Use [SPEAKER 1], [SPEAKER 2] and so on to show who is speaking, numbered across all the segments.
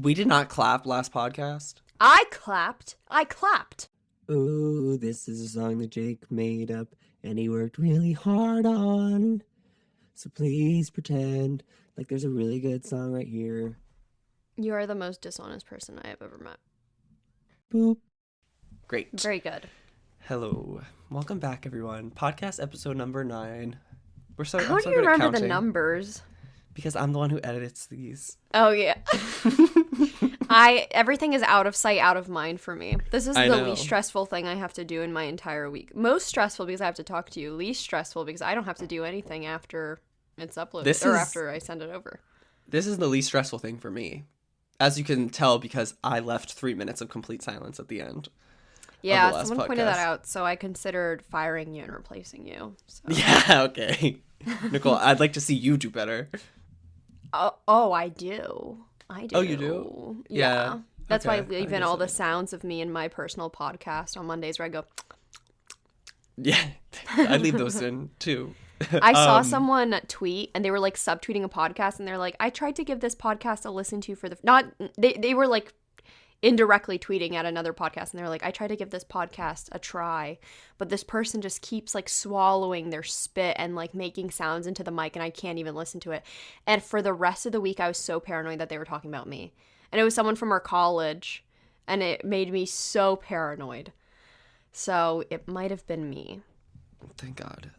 [SPEAKER 1] We did not clap last podcast.
[SPEAKER 2] I clapped.
[SPEAKER 1] Ooh, this is a song that Jake made up and he worked really hard on. So please pretend like there's a really good song right here.
[SPEAKER 2] You are the most dishonest person I have ever met.
[SPEAKER 1] Boop. Great.
[SPEAKER 2] Very good.
[SPEAKER 1] Hello. Welcome back, everyone. Podcast episode number 9.
[SPEAKER 2] How do you remember the numbers?
[SPEAKER 1] Because I'm the one who edits these.
[SPEAKER 2] Oh, yeah. Everything is out of sight, out of mind for me. This is the least stressful thing I have to do in my entire week. Most stressful because I have to talk to you. Least stressful because I don't have to do anything after it's uploaded after I send it over.
[SPEAKER 1] This is the least stressful thing for me. As you can tell, because I left 3 minutes of complete silence at the end.
[SPEAKER 2] Yeah, someone pointed that out, so I considered firing you and replacing you. So.
[SPEAKER 1] Yeah, okay. Nicole, I'd like to see you do better.
[SPEAKER 2] Oh, I do.
[SPEAKER 1] Oh, you do?
[SPEAKER 2] Yeah. That's why I leave in all the sounds of me in my personal podcast on Mondays where I go...
[SPEAKER 1] Yeah, I leave those in, too.
[SPEAKER 2] I saw someone tweet, and they were, like, subtweeting a podcast, and they're like, I tried to give this podcast a listen to for the... They were, like... indirectly tweeting at another podcast, and they're like, I try to give this podcast a try, but this person just keeps like swallowing their spit and like making sounds into the mic, and I can't even listen to it. And for the rest of the week I was so paranoid that they were talking about me, and it was someone from our college, and it made me so paranoid. So it might have been me.
[SPEAKER 1] Thank God.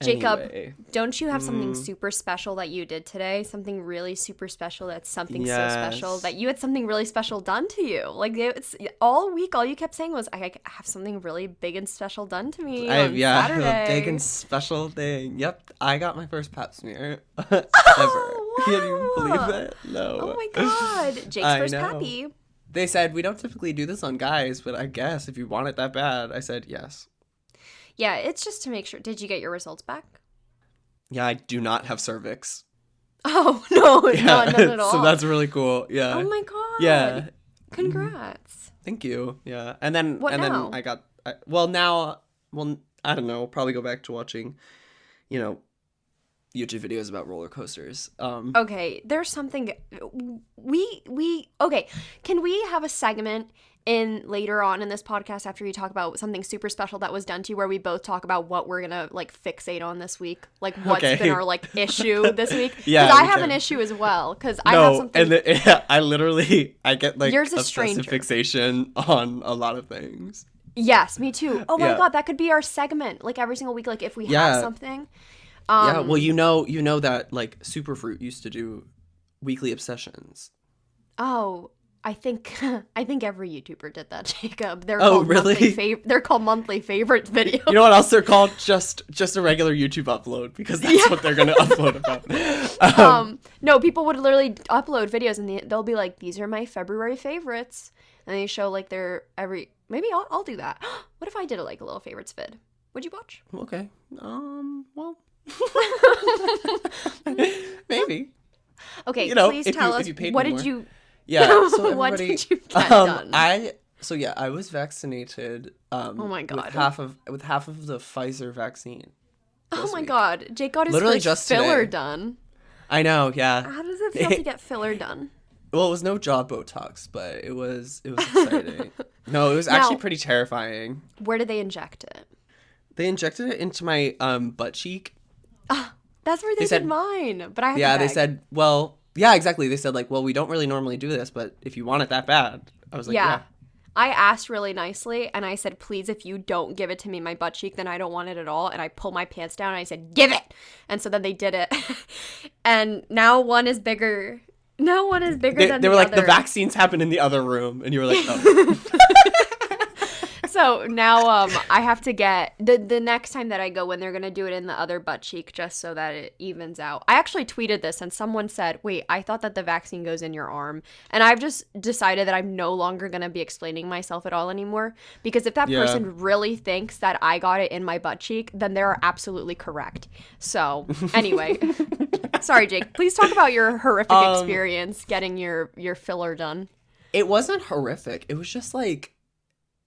[SPEAKER 2] Jacob,
[SPEAKER 1] anyway.
[SPEAKER 2] Don't you have something super special that you did today? Something really super special that's something so special that you had something really special done to you. Like, it's all week, all you kept saying was, I have something really big and special done to me on Saturday.
[SPEAKER 1] A big and special thing. Yep, I got my first pap smear ever.
[SPEAKER 2] Wow.
[SPEAKER 1] Can you believe it? No.
[SPEAKER 2] Oh my God. Jake's first pappy.
[SPEAKER 1] They said, we don't typically do this on guys, but I guess if you want it that bad. I said, yes.
[SPEAKER 2] Yeah, it's just to make sure. Did you get your results back?
[SPEAKER 1] Yeah, I do not have cervix.
[SPEAKER 2] Oh, no, not at all.
[SPEAKER 1] So that's really cool. Yeah.
[SPEAKER 2] Oh my God.
[SPEAKER 1] Yeah.
[SPEAKER 2] Congrats.
[SPEAKER 1] Thank you. Yeah. And then
[SPEAKER 2] now?
[SPEAKER 1] Then I got I don't know, probably go back to watching, YouTube videos about roller coasters.
[SPEAKER 2] Okay, there's something okay, can we have a segment in later on in this podcast after you talk about something super special that was done to you, where we both talk about what we're gonna like fixate on this week, like what's been our like issue this week?
[SPEAKER 1] Yeah,
[SPEAKER 2] because I have an issue as well. Because I have something.
[SPEAKER 1] And I get like
[SPEAKER 2] Yours is
[SPEAKER 1] obsessive fixation on a lot of things.
[SPEAKER 2] Yes, me too. Oh my God, that could be our segment, like every single week, like if we have something.
[SPEAKER 1] Yeah, well, you know that like Superfruit used to do weekly obsessions.
[SPEAKER 2] Oh. I think every YouTuber did that, Jacob. They're
[SPEAKER 1] called really?
[SPEAKER 2] They're called monthly favorites videos.
[SPEAKER 1] You know what else they're called? Just a regular YouTube upload, because that's what they're gonna upload about.
[SPEAKER 2] No, people would literally upload videos and they'll be like, "These are my February favorites," and they show like their every. Maybe I'll do that. What if I did like a little favorites vid? Would you watch?
[SPEAKER 1] Okay. Well. Maybe.
[SPEAKER 2] Okay. Please tell us what did you.
[SPEAKER 1] Yeah, so everybody,
[SPEAKER 2] what did you get done?
[SPEAKER 1] I was vaccinated.
[SPEAKER 2] Oh my God,
[SPEAKER 1] with half of the Pfizer vaccine.
[SPEAKER 2] Oh my God, Jake got his first filler done.
[SPEAKER 1] I know, yeah.
[SPEAKER 2] How does it feel to get filler done?
[SPEAKER 1] Well, it was no jaw Botox, but it was exciting. No, it was actually pretty terrifying.
[SPEAKER 2] Where did they inject it?
[SPEAKER 1] They injected it into my butt cheek.
[SPEAKER 2] That's where they did mine, but I had
[SPEAKER 1] Yeah, they said, well. Yeah, exactly. They said, like, well, we don't really normally do this, but if you want it that bad. I was like, yeah.
[SPEAKER 2] I asked really nicely, and I said, please, if you don't give it to me in my butt cheek, then I don't want it at all. And I pulled my pants down, and I said, give it! And so then they did it. And now one is bigger. Now one is bigger than the other.
[SPEAKER 1] They were like, the vaccines happen in the other room. And you were like, oh.
[SPEAKER 2] So now I have to get the next time that I go, when they're going to do it in the other butt cheek, just so that it evens out. I actually tweeted this, and someone said, wait, I thought that the vaccine goes in your arm. And I've just decided that I'm no longer going to be explaining myself at all anymore, because if that person really thinks that I got it in my butt cheek, then they're absolutely correct. So anyway, sorry, Jake, please talk about your horrific experience getting your filler done.
[SPEAKER 1] It wasn't horrific. It was just like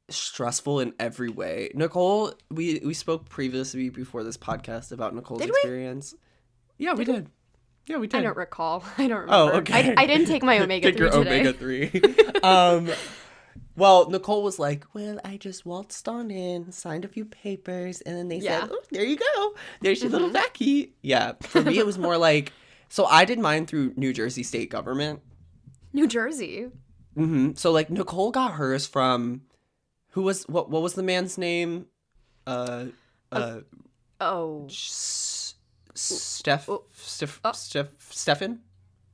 [SPEAKER 1] stressful in every way. Nicole, we spoke previously before this podcast about Nicole's experience. Yeah, we did.
[SPEAKER 3] Yeah, we
[SPEAKER 2] I
[SPEAKER 3] did.
[SPEAKER 2] don't recall. I don't
[SPEAKER 3] Oh,
[SPEAKER 2] remember.
[SPEAKER 3] okay.
[SPEAKER 2] I didn't take my omega
[SPEAKER 3] Take
[SPEAKER 2] 3
[SPEAKER 3] your
[SPEAKER 2] today.
[SPEAKER 3] omega-3. Well, Nicole was like, well, I just waltzed on in, signed a few papers, and then they
[SPEAKER 2] Yeah.
[SPEAKER 3] said, oh, there you go. There's your little vacky. Yeah. For me, it was more like, so I did mine through New Jersey state government.
[SPEAKER 2] New Jersey.
[SPEAKER 3] So like Nicole got hers from, what was the man's name?
[SPEAKER 2] Oh.
[SPEAKER 3] Steph, Stefan?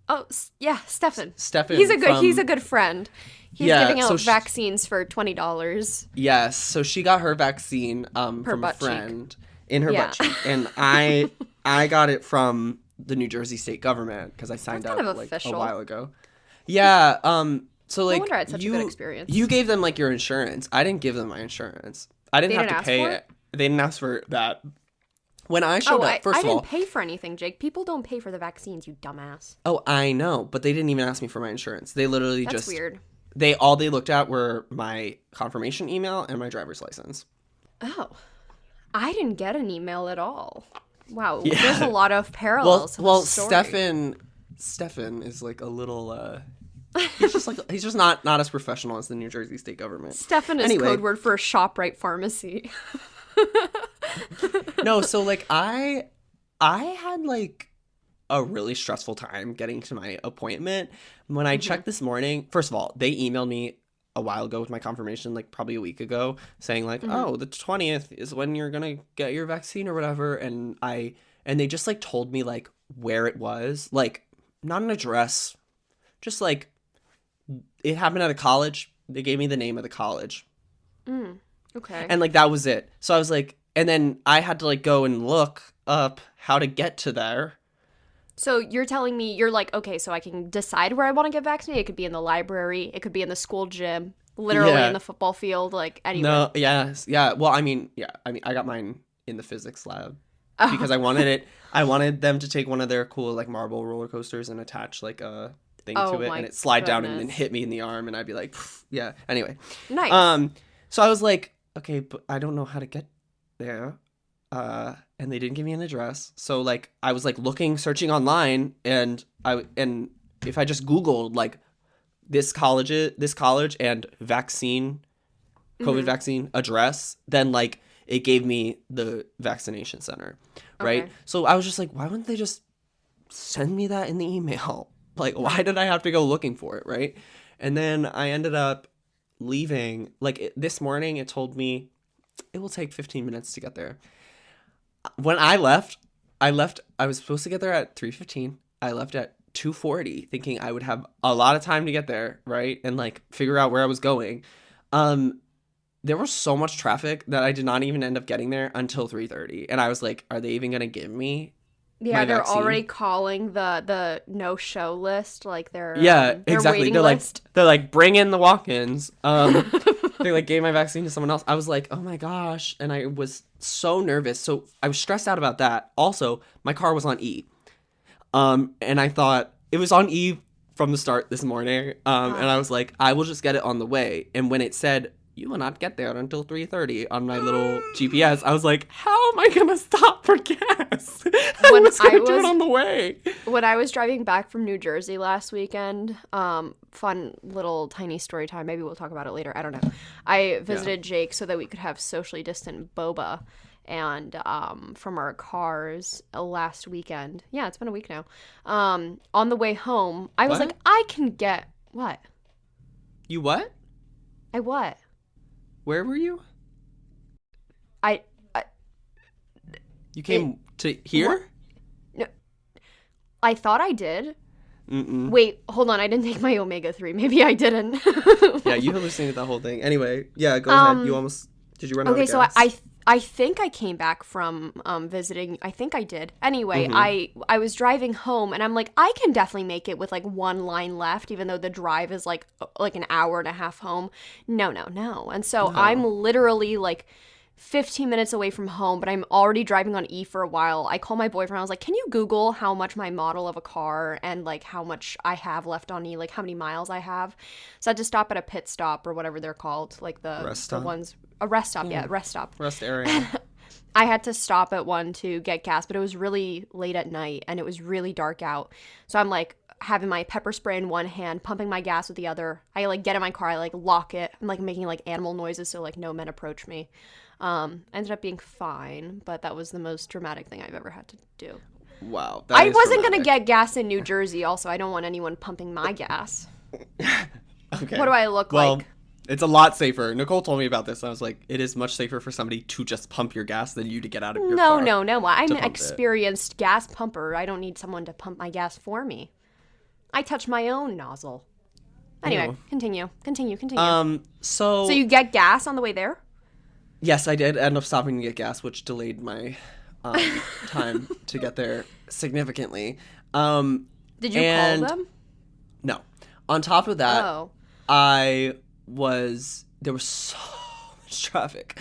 [SPEAKER 2] Oh, yeah, Stefan.
[SPEAKER 3] Stefan.
[SPEAKER 2] He's a good friend. He's
[SPEAKER 3] Yeah,
[SPEAKER 2] giving
[SPEAKER 3] so
[SPEAKER 2] out vaccines for $20.
[SPEAKER 3] Yes, so she got her vaccine from a
[SPEAKER 2] butt cheek.
[SPEAKER 3] friend in her
[SPEAKER 2] Yeah.
[SPEAKER 3] butt cheek, and I got it from the New Jersey state government because I signed
[SPEAKER 2] That's
[SPEAKER 3] up
[SPEAKER 2] kind of
[SPEAKER 3] like
[SPEAKER 2] official.
[SPEAKER 3] a while ago. Yeah, so like
[SPEAKER 2] wonder I had such a good experience.
[SPEAKER 3] You gave them like your insurance. I didn't give them my insurance. I didn't
[SPEAKER 2] They
[SPEAKER 3] have
[SPEAKER 2] didn't
[SPEAKER 3] to
[SPEAKER 2] ask
[SPEAKER 3] pay
[SPEAKER 2] for
[SPEAKER 3] it. They didn't ask for that. When I showed up, first
[SPEAKER 2] I
[SPEAKER 3] of all,
[SPEAKER 2] didn't pay for anything, Jake. People don't pay for the vaccines, you dumbass.
[SPEAKER 3] oh, I know, but they didn't even ask me for my insurance. They literally
[SPEAKER 2] That's
[SPEAKER 3] just
[SPEAKER 2] weird.
[SPEAKER 3] They looked at were my confirmation email and my driver's license.
[SPEAKER 2] Oh, I didn't get an email at all. Wow,
[SPEAKER 3] Yeah.
[SPEAKER 2] there's a lot of parallels. to
[SPEAKER 3] Well,
[SPEAKER 2] the story.
[SPEAKER 3] Stefan is like a little. He's just not as professional as the New Jersey state government.
[SPEAKER 2] Stefan is
[SPEAKER 3] Anyway.
[SPEAKER 2] code word for ShopRite Pharmacy.
[SPEAKER 3] No, so like I had like a really stressful time getting to my appointment. When I checked this morning, first of all, they emailed me a while ago with my confirmation, like probably a week ago, saying like, oh, the 20th is when you're gonna get your vaccine or whatever, and they just like told me like where it was, like not an address, just like it happened at a college. They gave me the name of the college.
[SPEAKER 2] Okay.
[SPEAKER 3] And like that was it. So I was like, and then I had to like go and look up how to get to there.
[SPEAKER 2] So you're telling me you're like, okay, so I can decide where I want to get vaccinated. It could be in the library. It could be in the school gym. Literally
[SPEAKER 3] Yeah.
[SPEAKER 2] in the football field. Like anywhere.
[SPEAKER 3] No, yes, yeah. Well, I mean, I got mine in the physics lab because I wanted it. I wanted them to take one of their cool like marble roller coasters and attach like a thing
[SPEAKER 2] Oh
[SPEAKER 3] to it,
[SPEAKER 2] my
[SPEAKER 3] and it slide down and then
[SPEAKER 2] goodness.
[SPEAKER 3] hit me in the arm, and I'd be like, "Pff," yeah. Anyway,
[SPEAKER 2] Nice.
[SPEAKER 3] so I was like, okay, but I don't know how to get there. And they didn't give me an address. So like I was like searching online, and if I just Googled like this college and vaccine, COVID vaccine address, then like it gave me the vaccination center, right?
[SPEAKER 2] Okay.
[SPEAKER 3] So I was just like, why wouldn't they just send me that in the email? Like, why did I have to go looking for it, right? And then I ended up leaving. Like this morning, it told me it will take 15 minutes to get there. When I left, I was supposed to get there at 3:15. I left at 2:40 thinking I would have a lot of time to get there, right? And like figure out where I was going. There was so much traffic that I did not even end up getting there until 3:30. And I was like, are they even going to give me
[SPEAKER 2] Yeah,
[SPEAKER 3] my
[SPEAKER 2] they're
[SPEAKER 3] vaccine?
[SPEAKER 2] already calling the no-show list, like their
[SPEAKER 3] Yeah,
[SPEAKER 2] their
[SPEAKER 3] exactly.
[SPEAKER 2] waiting
[SPEAKER 3] They're
[SPEAKER 2] list.
[SPEAKER 3] like bring in the walk-ins. They like gave my vaccine to someone else. I was like, oh my gosh, and I was so nervous. So I was stressed out about that. Also, my car was on E, and I thought it was on E from the start this morning. And I was like, I will just get it on the way. And when it said you will not get there until 3:30 on my little GPS, I was like, how am I gonna stop for gas? I was gonna do it on the way.
[SPEAKER 2] When I was driving back from New Jersey last weekend, fun little tiny story time. Maybe we'll talk about it later. I don't know. I visited Jake so that we could have socially distant boba, and from our cars last weekend. Yeah, it's been a week now. On the way home, I was
[SPEAKER 3] What?
[SPEAKER 2] like, I can get what?
[SPEAKER 3] You what?
[SPEAKER 2] I what?
[SPEAKER 3] Where were you?
[SPEAKER 2] I
[SPEAKER 3] You came to here?
[SPEAKER 2] I thought I did.
[SPEAKER 3] Mm-mm.
[SPEAKER 2] Wait, hold on. I didn't take my omega-3. Maybe I didn't.
[SPEAKER 3] Yeah, you hallucinated that whole thing. Anyway, yeah, go ahead. You almost did you run out
[SPEAKER 2] Okay,
[SPEAKER 3] of
[SPEAKER 2] so
[SPEAKER 3] gas?
[SPEAKER 2] I think I came back from visiting. I think I did. Anyway, I was driving home, and I'm like, I can definitely make it with like one line left, even though the drive is like an hour and a half home. No. And so I'm literally like 15 minutes away from home, but I'm already driving on E for a while. I call my boyfriend. I was like, can you Google how much my model of a car and like how much I have left on E, like how many miles I have? So I had to stop at a pit stop or whatever they're called, like the
[SPEAKER 3] Rest
[SPEAKER 2] the
[SPEAKER 3] stop?
[SPEAKER 2] ones. A rest stop, yeah, rest stop.
[SPEAKER 3] Rest area.
[SPEAKER 2] I had to stop at one to get gas, but it was really late at night and it was really dark out. So I'm like having my pepper spray in one hand, pumping my gas with the other. I like get in my car, I like lock it. I'm like making like animal noises so like no men approach me. Ended up being fine, but that was the most dramatic thing I've ever had to do.
[SPEAKER 3] Wow.
[SPEAKER 2] I wasn't going to get gas in New Jersey also. I don't want anyone pumping my gas.
[SPEAKER 3] Okay.
[SPEAKER 2] What do I look like?
[SPEAKER 3] It's a lot safer. Nicole told me about this. And I was like, it is much safer for somebody to just pump your gas than you to get out of your car.
[SPEAKER 2] No. I'm
[SPEAKER 3] to
[SPEAKER 2] an
[SPEAKER 3] pump it.
[SPEAKER 2] experienced gas pumper. I don't need someone to pump my gas for me. I touch my own nozzle. Anyway,
[SPEAKER 3] Ew.
[SPEAKER 2] continue.
[SPEAKER 3] So
[SPEAKER 2] So you get gas on the way there?
[SPEAKER 3] yes, I did end up stopping to get gas, which delayed my time to get there significantly.
[SPEAKER 2] Did you call them?
[SPEAKER 3] No. On top of that,
[SPEAKER 2] Oh.
[SPEAKER 3] there was so much traffic.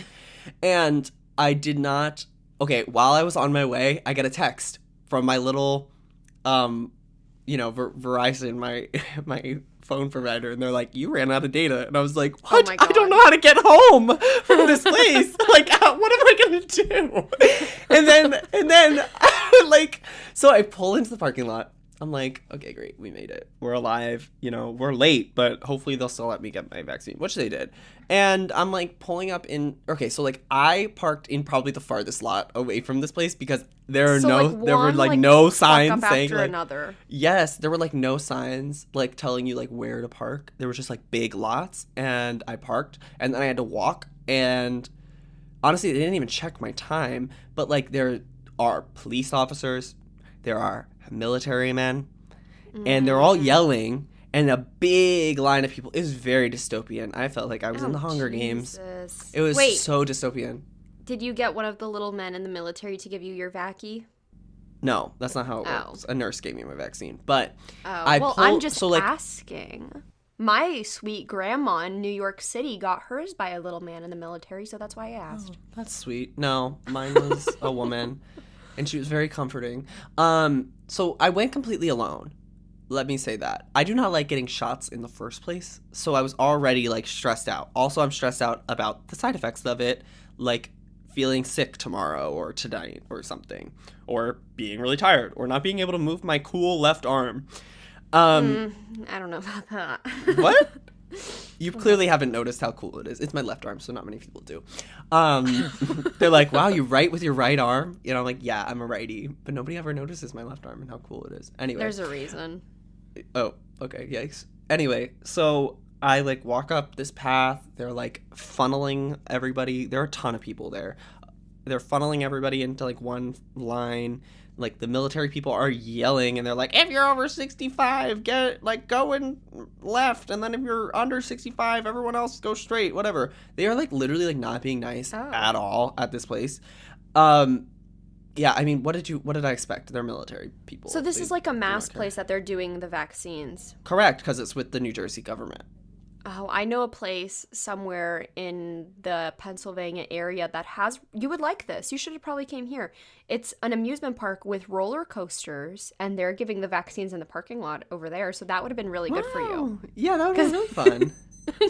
[SPEAKER 3] And I did not, okay, while I was on my way, I get a text from my little, Verizon, my phone provider, and they're like, you ran out of data. And I was like, what?
[SPEAKER 2] my
[SPEAKER 3] I don't
[SPEAKER 2] God.
[SPEAKER 3] know how to get home from this place. Like, what am I going to do? And then, like, so I pull into the parking lot. I'm like, okay, great, we made it. We're alive. We're late, but hopefully they'll still let me get my vaccine, which they did. And I'm like pulling up in, okay, so like I parked in probably the farthest lot away from this place because there were no signs saying like,
[SPEAKER 2] another.
[SPEAKER 3] yes, there were like no signs like telling you like where to park. There was just like big lots, and I parked, and then I had to walk. And honestly, they didn't even check my time, but like there are police officers, there are military men, and they're all yelling, and a big line of people. It was very dystopian. I felt like I was in the Hunger Games. It was so dystopian.
[SPEAKER 2] Did you get one of the little men in the military to give you your vaccy?
[SPEAKER 3] No, that's not how it works. A nurse gave me my vaccine, but
[SPEAKER 2] I'm just asking. My sweet grandma in New York City got hers by a little man in the military, so that's why I asked.
[SPEAKER 3] Oh, that's sweet. No, mine was a woman, and she was very comforting. So I went completely alone. Let me say that. I do not like getting shots in the first place, so I was already like stressed out. Also, I'm stressed out about the side effects of it, like feeling sick tomorrow or tonight or something, or being really tired, or not being able to move my cool left arm.
[SPEAKER 2] I don't know about that.
[SPEAKER 3] What? You clearly haven't noticed how cool it is. It's my left arm, so not many people do. They're like, wow, you write with your right arm? I'm like, yeah, I'm a righty. But nobody ever notices my left arm and how cool it is. Anyway.
[SPEAKER 2] There's a reason.
[SPEAKER 3] Oh, okay, yikes. Anyway, so I like walk up this path. They're like funneling everybody. There are a ton of people there. They're funneling everybody into like one line. Like the military people are yelling, and they're like, if you're over 65, go in left, and then if you're under 65, everyone else go straight, whatever. They are like literally like not being nice at all at this place. Yeah, I mean, what did I expect? They're military people.
[SPEAKER 2] So this is like a mass place that they're doing the vaccines.
[SPEAKER 3] Correct, because it's with the New Jersey government.
[SPEAKER 2] Oh, I know a place somewhere in the Pennsylvania area that has, you would like this. You should have probably came here. It's an amusement park with roller coasters, and they're giving the vaccines in the parking lot over there. So that would have been really good for you.
[SPEAKER 3] Yeah, that would have been really fun.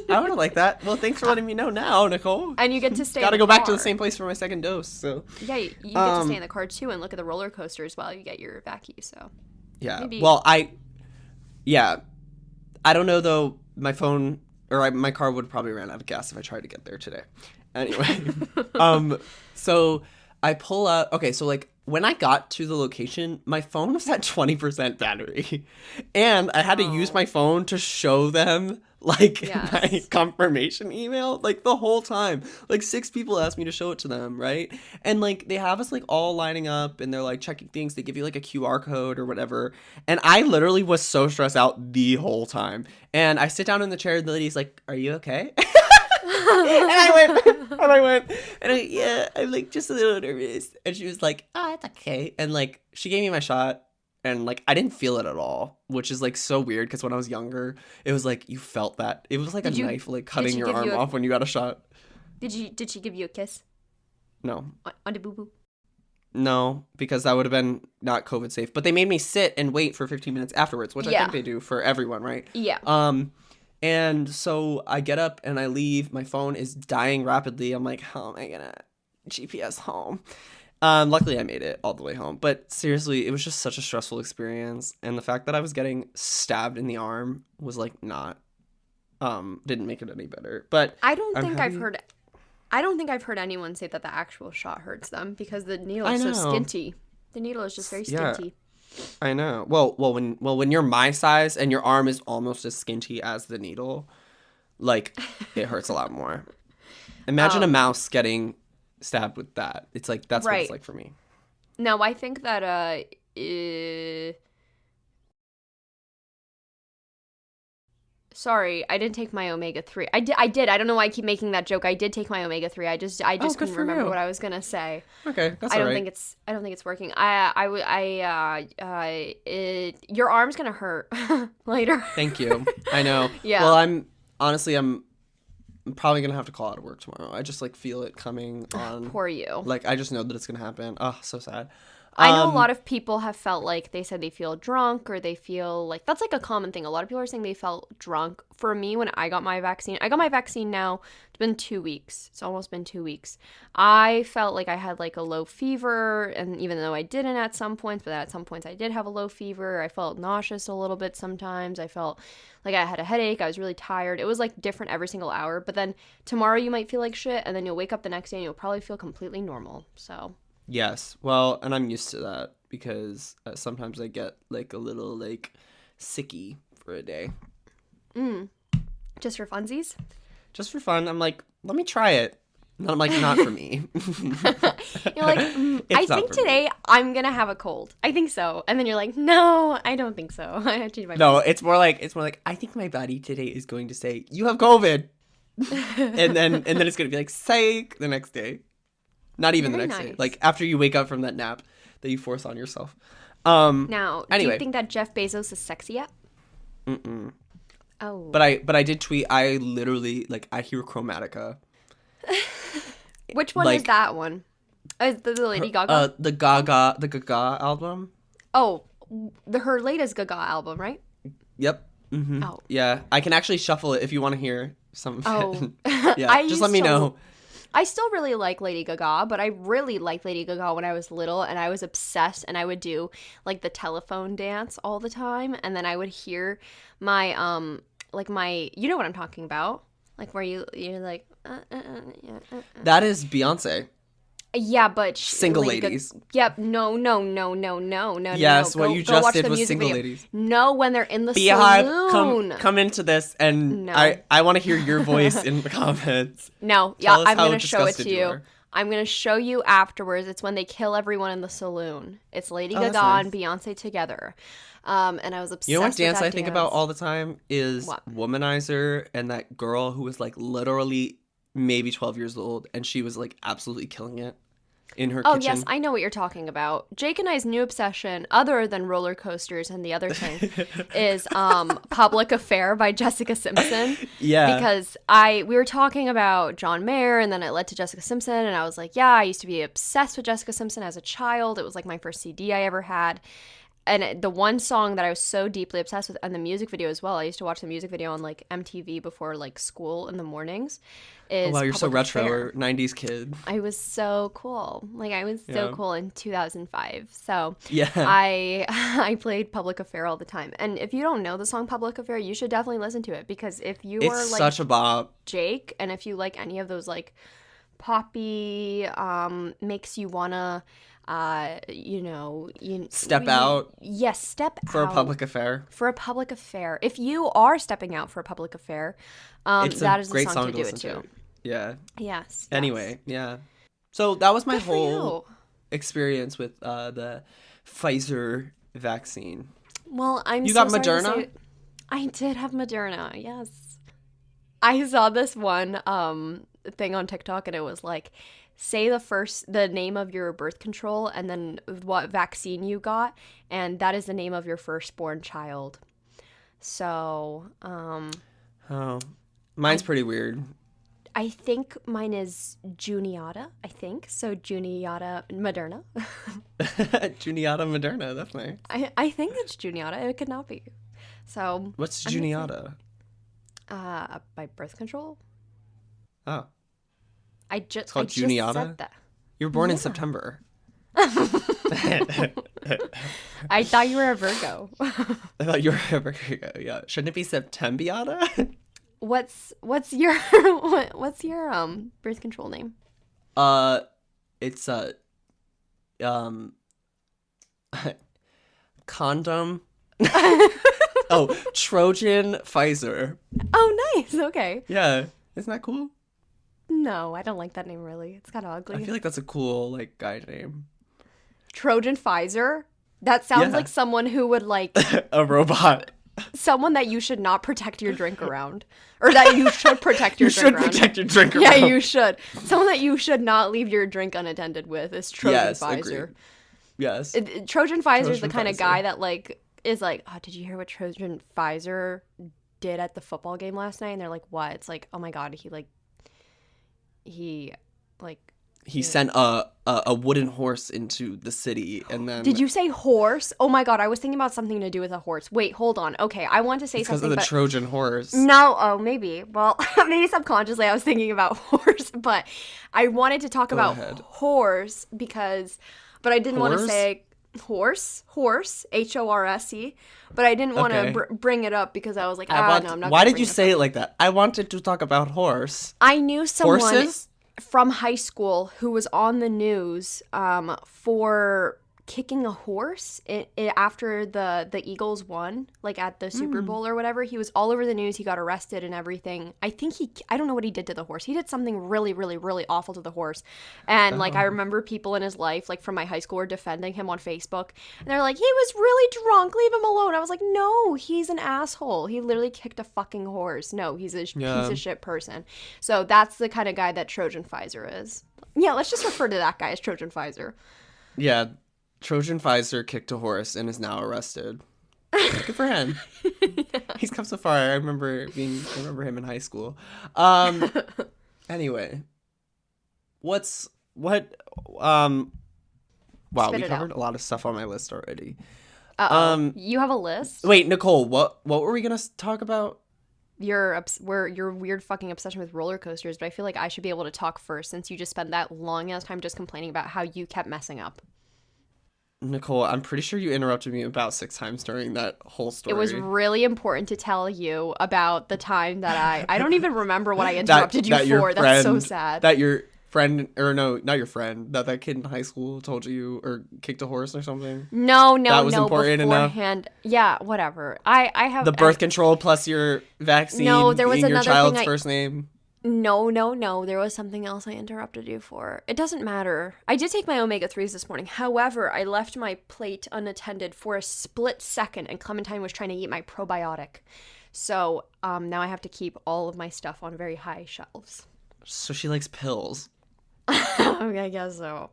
[SPEAKER 3] I would have liked that. Well, thanks for letting me know now, Nicole.
[SPEAKER 2] And you get to stay
[SPEAKER 3] Gotta
[SPEAKER 2] in the
[SPEAKER 3] go back to
[SPEAKER 2] car.
[SPEAKER 3] the same place for my second dose, so.
[SPEAKER 2] Yeah, you get to stay in the car too and look at the roller coasters while you get your vaccine, so.
[SPEAKER 3] Yeah,
[SPEAKER 2] Maybe.
[SPEAKER 3] well, I don't know, though, my phone, my car would probably run out of gas if I tried to get there today. Anyway, so I pull up, okay, so, like, when I got to the location, my phone was at 20% battery, and I had to use my phone to show them, like, my confirmation email, like, the whole time. Like, 6 people asked me to show it to them, right? And, like, they have us, like, all lining up, and they're, like, checking things. They give you, like, a QR code or whatever, and I literally was so stressed out the whole time. And I sit down in the chair, and the lady's like, are you okay? And I went, yeah, I'm like just a little nervous. And she was like, oh, it's okay. And like, she gave me my shot, and like, I didn't feel it at all, which is like so weird because when I was younger, it was like, you felt that. It was like a knife, like cutting your arm off when you got a shot.
[SPEAKER 2] Did she give you a kiss?
[SPEAKER 3] No.
[SPEAKER 2] On the boo-boo?
[SPEAKER 3] No, because that would have been not COVID safe. But they made me sit and wait for 15 minutes afterwards, which I think they do for everyone, right?
[SPEAKER 2] Yeah.
[SPEAKER 3] And so I get up and I leave. My phone is dying rapidly. I'm like, how am I gonna GPS home. Luckily I made it all the way home. But seriously, it was just such a stressful experience. And the fact that I was getting stabbed in the arm was like not didn't make it any better. But
[SPEAKER 2] I don't
[SPEAKER 3] I'm
[SPEAKER 2] think
[SPEAKER 3] happy.
[SPEAKER 2] I don't think I've heard anyone say that the actual shot hurts them because the needle
[SPEAKER 3] I
[SPEAKER 2] is so
[SPEAKER 3] know.
[SPEAKER 2] skinty. The needle is just very
[SPEAKER 3] Yeah.
[SPEAKER 2] skinty.
[SPEAKER 3] I know. Well, when you're my size and your arm is almost as skinty as the needle, like it hurts a lot more. Imagine a mouse getting stabbed with that. It's like that's what it's
[SPEAKER 2] Right.
[SPEAKER 3] like for me.
[SPEAKER 2] No, I think that sorry, I didn't take my omega-3. I did. I don't know why I keep making that joke. I did take my omega-3. I just
[SPEAKER 3] good
[SPEAKER 2] couldn't
[SPEAKER 3] for
[SPEAKER 2] remember
[SPEAKER 3] you.
[SPEAKER 2] what I was going to say.
[SPEAKER 3] Okay, that's
[SPEAKER 2] I
[SPEAKER 3] all
[SPEAKER 2] don't
[SPEAKER 3] right.
[SPEAKER 2] think it's working. Your arm's going to hurt later.
[SPEAKER 3] Thank you. I know.
[SPEAKER 2] Yeah.
[SPEAKER 3] Well, I'm probably gonna have to call out of work tomorrow. I just like feel it coming on.
[SPEAKER 2] Poor you.
[SPEAKER 3] Like I just know that it's gonna happen. Oh, so sad.
[SPEAKER 2] I know a lot of people have felt like they said they feel drunk or they feel like that's like a common thing. A lot of people are saying they felt drunk. For me, when I got my vaccine now. It's been 2 weeks. It's almost been 2 weeks. I felt like I had like a low fever, and even though I didn't at some points, but at some points I did have a low fever. I felt nauseous a little bit sometimes. I felt like I had a headache. I was really tired. It was like different every single hour. But then tomorrow you might feel like shit, and then you'll wake up the next day and you'll probably feel completely normal. So.
[SPEAKER 3] Yes. Well, and I'm used to that because sometimes I get like a little like sicky for a day.
[SPEAKER 2] Just for funsies?
[SPEAKER 3] Just for fun. I'm like, let me try it. And then I'm like, not for me.
[SPEAKER 2] You're like, I
[SPEAKER 3] It's not
[SPEAKER 2] think
[SPEAKER 3] for me.
[SPEAKER 2] today I'm gonna have a cold. I think so. And then you're like, no, I don't think so. I changed my
[SPEAKER 3] No,
[SPEAKER 2] mind.
[SPEAKER 3] it's more like I think my body today is going to say you have COVID, and then it's gonna be like psych the next day. Not even
[SPEAKER 2] Very
[SPEAKER 3] the next day.
[SPEAKER 2] nice.
[SPEAKER 3] Like after you wake up from that nap that you force on yourself.
[SPEAKER 2] Now, do
[SPEAKER 3] Anyway.
[SPEAKER 2] you think that Jeff Bezos is sexy yet?
[SPEAKER 3] Mm-mm.
[SPEAKER 2] Oh.
[SPEAKER 3] But I did tweet. I literally like I hear Chromatica.
[SPEAKER 2] Which one is
[SPEAKER 3] like,
[SPEAKER 2] that one? Is the Lady Gaga?
[SPEAKER 3] The Gaga album.
[SPEAKER 2] Oh, her latest Gaga album, right?
[SPEAKER 3] Yep. Mm-hmm.
[SPEAKER 2] Oh.
[SPEAKER 3] Yeah, I can actually shuffle it if you want to hear some of
[SPEAKER 2] Oh.
[SPEAKER 3] it. Yeah,
[SPEAKER 2] I
[SPEAKER 3] just
[SPEAKER 2] used
[SPEAKER 3] let me
[SPEAKER 2] to-
[SPEAKER 3] know.
[SPEAKER 2] I still really like Lady Gaga, but I really liked Lady Gaga when I was little, and I was obsessed, and I would do like the telephone dance all the time, and then I would hear my you know what I'm talking about, like where you're like
[SPEAKER 3] That is Beyonce.
[SPEAKER 2] yeah, but
[SPEAKER 3] Single
[SPEAKER 2] Lady
[SPEAKER 3] ladies.
[SPEAKER 2] Yep, no.
[SPEAKER 3] Yes,
[SPEAKER 2] no.
[SPEAKER 3] what
[SPEAKER 2] Go-
[SPEAKER 3] you
[SPEAKER 2] go
[SPEAKER 3] just
[SPEAKER 2] watch
[SPEAKER 3] did
[SPEAKER 2] the
[SPEAKER 3] was
[SPEAKER 2] music
[SPEAKER 3] single
[SPEAKER 2] video.
[SPEAKER 3] ladies.
[SPEAKER 2] No, when they're in the
[SPEAKER 3] Beehive,
[SPEAKER 2] saloon.
[SPEAKER 3] come into this, and
[SPEAKER 2] No.
[SPEAKER 3] I want to hear your voice in the comments.
[SPEAKER 2] No, yeah,
[SPEAKER 3] Tell us
[SPEAKER 2] I'm
[SPEAKER 3] how
[SPEAKER 2] gonna show it
[SPEAKER 3] disgusted
[SPEAKER 2] to
[SPEAKER 3] you
[SPEAKER 2] you.
[SPEAKER 3] are.
[SPEAKER 2] I'm gonna show you afterwards. It's when they kill everyone in the saloon. It's Lady
[SPEAKER 3] Oh,
[SPEAKER 2] Gaga
[SPEAKER 3] that's nice.
[SPEAKER 2] and Beyonce together. And I was obsessed.
[SPEAKER 3] You know what
[SPEAKER 2] with
[SPEAKER 3] dance
[SPEAKER 2] that
[SPEAKER 3] I think about
[SPEAKER 2] dance.
[SPEAKER 3] all the time is
[SPEAKER 2] What?
[SPEAKER 3] Womanizer, and that girl who was like literally maybe 12 years old, and she was like absolutely killing it in her
[SPEAKER 2] Oh
[SPEAKER 3] kitchen.
[SPEAKER 2] yes, I know what you're talking about. Jake and I's new obsession, other than roller coasters and the other thing, is Public Affair by Jessica Simpson.
[SPEAKER 3] Yeah.
[SPEAKER 2] Because we were talking about John Mayer, and then it led to Jessica Simpson, and I was like, yeah, I used to be obsessed with Jessica Simpson as a child. It was like my first CD I ever had. And the one song that I was so deeply obsessed with, and the music video as well, I used to watch the music video on like MTV before like school in the mornings, is
[SPEAKER 3] Oh, wow, you're so
[SPEAKER 2] Public
[SPEAKER 3] retro,
[SPEAKER 2] Affair.
[SPEAKER 3] or 90s kid.
[SPEAKER 2] I was so cool. Like I was so
[SPEAKER 3] Yeah.
[SPEAKER 2] cool in 2005. So
[SPEAKER 3] Yeah.
[SPEAKER 2] I played Public Affair all the time. And if you don't know the song Public Affair, you should definitely listen to it, because if you are
[SPEAKER 3] It's
[SPEAKER 2] like
[SPEAKER 3] such a bop.
[SPEAKER 2] Jake, and if you like any of those like poppy makes you wanna
[SPEAKER 3] Step out
[SPEAKER 2] yes, step
[SPEAKER 3] for
[SPEAKER 2] out
[SPEAKER 3] a public affair.
[SPEAKER 2] for a public affair. If you are stepping out for a public affair,
[SPEAKER 3] It's
[SPEAKER 2] that
[SPEAKER 3] a
[SPEAKER 2] is the
[SPEAKER 3] great
[SPEAKER 2] song,
[SPEAKER 3] song
[SPEAKER 2] to
[SPEAKER 3] to
[SPEAKER 2] do it
[SPEAKER 3] listen
[SPEAKER 2] to.
[SPEAKER 3] to. Yeah.
[SPEAKER 2] Yes.
[SPEAKER 3] Anyway, yeah. So that was my
[SPEAKER 2] Good for
[SPEAKER 3] whole
[SPEAKER 2] you.
[SPEAKER 3] experience with the Pfizer vaccine.
[SPEAKER 2] Well, I'm
[SPEAKER 3] You
[SPEAKER 2] so
[SPEAKER 3] got
[SPEAKER 2] sorry to
[SPEAKER 3] Moderna?
[SPEAKER 2] say- I did have Moderna, yes. I saw this one thing on TikTok, and it was like, say the name of your birth control and then what vaccine you got, and that is the name of your firstborn child. So,
[SPEAKER 3] Oh, mine's pretty weird.
[SPEAKER 2] I think mine is Juniata, I think. So Juniata Moderna.
[SPEAKER 3] Juniata Moderna. That's nice.
[SPEAKER 2] I think it's Juniata. It could not be. So
[SPEAKER 3] What's
[SPEAKER 2] I'm gonna say-
[SPEAKER 3] Juniata?
[SPEAKER 2] by birth control.
[SPEAKER 3] Oh,
[SPEAKER 2] I just
[SPEAKER 3] called
[SPEAKER 2] I just
[SPEAKER 3] Juniata?
[SPEAKER 2] said that.
[SPEAKER 3] You were born in September.
[SPEAKER 2] I thought you were a Virgo.
[SPEAKER 3] I thought you were a Virgo. Yeah. Shouldn't it be Septembiata?
[SPEAKER 2] What's your what's your birth control name?
[SPEAKER 3] It's condom. Oh, Trojan Pfizer.
[SPEAKER 2] Oh, nice. Okay.
[SPEAKER 3] Yeah. Isn't that cool?
[SPEAKER 2] No, I don't like that name really. It's kind of ugly.
[SPEAKER 3] I feel like that's a cool like guy name.
[SPEAKER 2] Trojan Pfizer? That sounds
[SPEAKER 3] Yeah.
[SPEAKER 2] like someone who would like
[SPEAKER 3] A robot.
[SPEAKER 2] someone that you should not protect your drink around. Or that you should protect your
[SPEAKER 3] You
[SPEAKER 2] drink
[SPEAKER 3] should
[SPEAKER 2] around.
[SPEAKER 3] protect your drink
[SPEAKER 2] Yeah,
[SPEAKER 3] around.
[SPEAKER 2] you should. Someone that you should not leave your drink unattended with is Trojan
[SPEAKER 3] Yes,
[SPEAKER 2] Pfizer.
[SPEAKER 3] agreed. Yes.
[SPEAKER 2] Trojan Pfizer is the
[SPEAKER 3] Trojan
[SPEAKER 2] kind of
[SPEAKER 3] Pfizer.
[SPEAKER 2] guy that like is like, oh, did you hear what Trojan Pfizer did at the football game last night? And they're like, what? It's like, oh my god, he
[SPEAKER 3] He sent a wooden horse into the city, and then
[SPEAKER 2] Did you say horse? Oh my god, I was thinking about something to do with a horse. Wait, hold on. Okay, I want to say
[SPEAKER 3] because of
[SPEAKER 2] something,
[SPEAKER 3] the
[SPEAKER 2] but
[SPEAKER 3] Trojan horse.
[SPEAKER 2] no, oh, maybe. Well, maybe subconsciously I was thinking about horse, but I wanted to talk
[SPEAKER 3] Go
[SPEAKER 2] about
[SPEAKER 3] ahead.
[SPEAKER 2] horse but I didn't want to
[SPEAKER 3] Horse?
[SPEAKER 2] say horse, HORSE, but I didn't want to
[SPEAKER 3] Okay.
[SPEAKER 2] bring it up because I was like, no, I'm not.
[SPEAKER 3] Why
[SPEAKER 2] gonna
[SPEAKER 3] did
[SPEAKER 2] bring
[SPEAKER 3] you
[SPEAKER 2] this
[SPEAKER 3] say
[SPEAKER 2] up.
[SPEAKER 3] it like that? I wanted to talk about horse.
[SPEAKER 2] I knew someone
[SPEAKER 3] Horses?
[SPEAKER 2] from high school who was on the news for kicking a horse after the Eagles won, like at the Super Bowl or whatever. He was all over the news. He got arrested and everything. I don't know what he did to the horse. He did something really, really, really awful to the horse. And like I remember people in his life, like from my high school, were defending him on Facebook. And they're like, he was really drunk. Leave him alone. I was like, no, he's an asshole. He literally kicked a fucking horse. No, he's a piece of shit person. So that's the kind of guy that Trojan Pfizer is. Yeah, let's just refer to that guy as Trojan Pfizer.
[SPEAKER 3] Yeah, Trojan Pfizer kicked a horse and is now arrested. Good for him. He's come so far. I remember him in high school. Anyway, wow,
[SPEAKER 2] Spit
[SPEAKER 3] we
[SPEAKER 2] it
[SPEAKER 3] covered
[SPEAKER 2] out.
[SPEAKER 3] a lot of stuff on my list already.
[SPEAKER 2] You have a list?
[SPEAKER 3] Wait, Nicole, what were we gonna talk about?
[SPEAKER 2] Your weird fucking obsession with roller coasters, but I feel like I should be able to talk first since you just spent that long ass time just complaining about how you kept messing up.
[SPEAKER 3] Nicole, I'm pretty sure you interrupted me about 6 times during that whole story.
[SPEAKER 2] It was really important to tell you about the time that I don't even remember what I interrupted you
[SPEAKER 3] your
[SPEAKER 2] for. That's so
[SPEAKER 3] friend-
[SPEAKER 2] sad.
[SPEAKER 3] That your friend, or no, not your friend, that kid in high school told you or kicked a horse or something.
[SPEAKER 2] No,
[SPEAKER 3] that was important enough?
[SPEAKER 2] beforehand. Yeah, whatever. I have
[SPEAKER 3] The birth control plus your vaccine.
[SPEAKER 2] No, there was
[SPEAKER 3] being your
[SPEAKER 2] another
[SPEAKER 3] child's
[SPEAKER 2] thing
[SPEAKER 3] first name.
[SPEAKER 2] No. There was something else I interrupted you for. It doesn't matter. I did take my omega-3s this morning. However, I left my plate unattended for a split second, and Clementine was trying to eat my probiotic. So now I have to keep all of my stuff on very high shelves.
[SPEAKER 3] So she likes pills.
[SPEAKER 2] Okay, I guess so.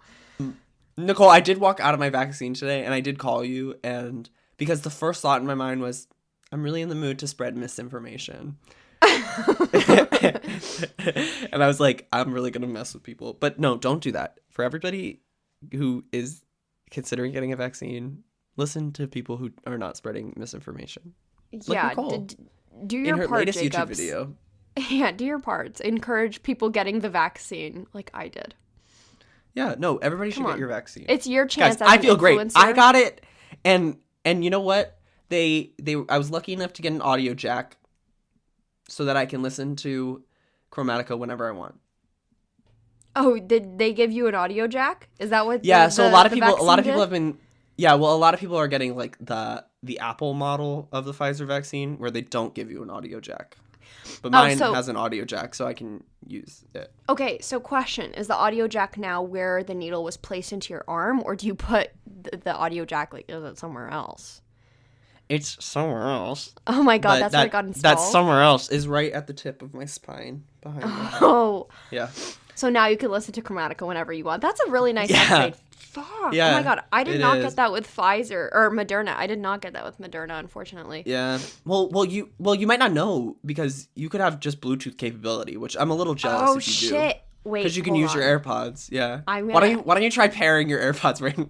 [SPEAKER 3] Nicole, I did walk out of my vaccine today, and I did call you, and because the first thought in my mind was, I'm really in the mood to spread misinformation. And I was like, I'm really gonna mess with people. But no, don't do that. For everybody who is considering getting a vaccine, listen to people who are not spreading misinformation.
[SPEAKER 2] Yeah,
[SPEAKER 3] Nicole,
[SPEAKER 2] do
[SPEAKER 3] in
[SPEAKER 2] your
[SPEAKER 3] her
[SPEAKER 2] part,
[SPEAKER 3] latest
[SPEAKER 2] Jacobs.
[SPEAKER 3] YouTube video.
[SPEAKER 2] Yeah, do your parts. Encourage people getting the vaccine like I did.
[SPEAKER 3] Yeah, no, everybody should
[SPEAKER 2] Come
[SPEAKER 3] get
[SPEAKER 2] on.
[SPEAKER 3] your vaccine.
[SPEAKER 2] It's your chance.
[SPEAKER 3] Guys,
[SPEAKER 2] as
[SPEAKER 3] I
[SPEAKER 2] an
[SPEAKER 3] feel great.
[SPEAKER 2] influencer.
[SPEAKER 3] I got it, and you know what? I was lucky enough to get an audio jack, so that I can listen to Chromatica whenever I want.
[SPEAKER 2] Oh, did they give you an audio jack? Is that what?
[SPEAKER 3] Yeah, so a lot of people
[SPEAKER 2] did?
[SPEAKER 3] have been. Yeah, well, a lot of people are getting like the Apple model of the Pfizer vaccine where they don't give you an audio jack, but mine
[SPEAKER 2] so-
[SPEAKER 3] has an audio jack, so I can use it.
[SPEAKER 2] Okay, so question: is the audio jack now where the needle was placed into your arm, or do you put the audio jack like is it somewhere else?
[SPEAKER 3] It's somewhere else.
[SPEAKER 2] Oh my god,
[SPEAKER 3] But
[SPEAKER 2] that's where it got installed.
[SPEAKER 3] That somewhere else is right at the tip of my spine behind me.
[SPEAKER 2] Oh,
[SPEAKER 3] Yeah.
[SPEAKER 2] so now you can listen to Chromatica whenever you want. That's a really nice
[SPEAKER 3] Yeah.
[SPEAKER 2] upgrade. Fuck.
[SPEAKER 3] Yeah,
[SPEAKER 2] Oh my god, I did
[SPEAKER 3] it
[SPEAKER 2] not
[SPEAKER 3] is.
[SPEAKER 2] get that with Pfizer or Moderna. I did not get that with Moderna, unfortunately.
[SPEAKER 3] Yeah. Well, you might not know because you could have just Bluetooth capability, which I'm a little jealous
[SPEAKER 2] Oh
[SPEAKER 3] if you do.
[SPEAKER 2] shit! Wait,
[SPEAKER 3] Because you can
[SPEAKER 2] hold
[SPEAKER 3] use
[SPEAKER 2] on.
[SPEAKER 3] your AirPods. Yeah.
[SPEAKER 2] I'm
[SPEAKER 3] Why
[SPEAKER 2] gonna-
[SPEAKER 3] don't you try pairing your AirPods right now?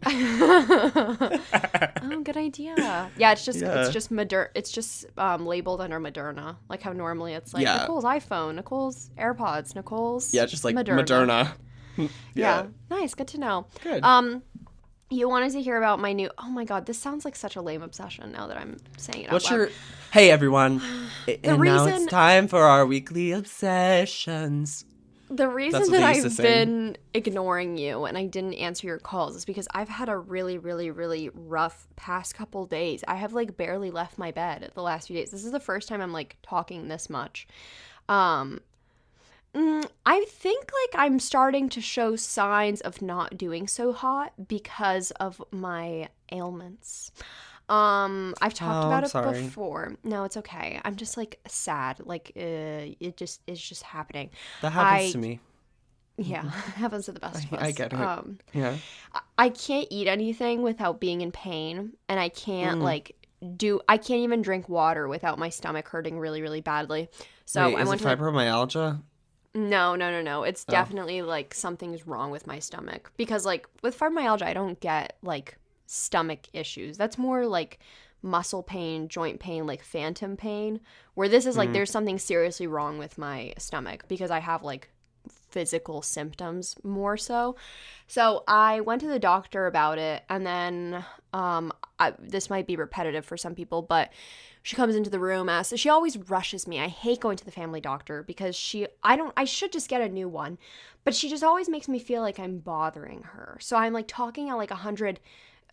[SPEAKER 2] Oh, good idea. Yeah, it's just
[SPEAKER 3] Yeah.
[SPEAKER 2] It's just labeled under Moderna, like how normally it's like
[SPEAKER 3] Yeah.
[SPEAKER 2] Nicole's iPhone, Nicole's AirPods, Nicole's
[SPEAKER 3] Yeah, just like Moderna.
[SPEAKER 2] Yeah. Nice. Good to know.
[SPEAKER 3] Good.
[SPEAKER 2] You wanted to hear about my new, oh my God, this sounds like such a lame obsession now that I'm saying it out loud.
[SPEAKER 3] Hey, everyone. And now it's
[SPEAKER 2] reason-
[SPEAKER 3] time for our weekly obsessions.
[SPEAKER 2] The reason
[SPEAKER 3] That's what
[SPEAKER 2] that
[SPEAKER 3] they used to
[SPEAKER 2] I've
[SPEAKER 3] sing.
[SPEAKER 2] been ignoring you and I didn't answer your calls is because I've had a really, really, really rough past couple days. I have like barely left my bed the last few days. This is the first time I'm like talking this much. I think like I'm starting to show signs of not doing so hot because of my ailments. I've talked about
[SPEAKER 3] I'm
[SPEAKER 2] it
[SPEAKER 3] sorry.
[SPEAKER 2] before. No, it's okay. I'm just like sad. Like it's just happening.
[SPEAKER 3] That happens to me.
[SPEAKER 2] Yeah, it happens to the best of us.
[SPEAKER 3] I get it. Yeah.
[SPEAKER 2] I can't eat anything without being in pain, and I can't I can't even drink water without my stomach hurting really, really badly. So
[SPEAKER 3] Wait,
[SPEAKER 2] I
[SPEAKER 3] is
[SPEAKER 2] went
[SPEAKER 3] it
[SPEAKER 2] to
[SPEAKER 3] fibromyalgia?
[SPEAKER 2] No. It's definitely like something's wrong with my stomach because like with fibromyalgia, I don't get like stomach issues. That's more like muscle pain, joint pain, like phantom pain, where this is like there's something seriously wrong with my stomach because I have like physical symptoms more so. So I went to the doctor about it, and then this might be repetitive for some people, but she comes into the room, she always rushes me. I hate going to the family doctor because I should just get a new one, but she just always makes me feel like I'm bothering her. So I'm like talking at like 100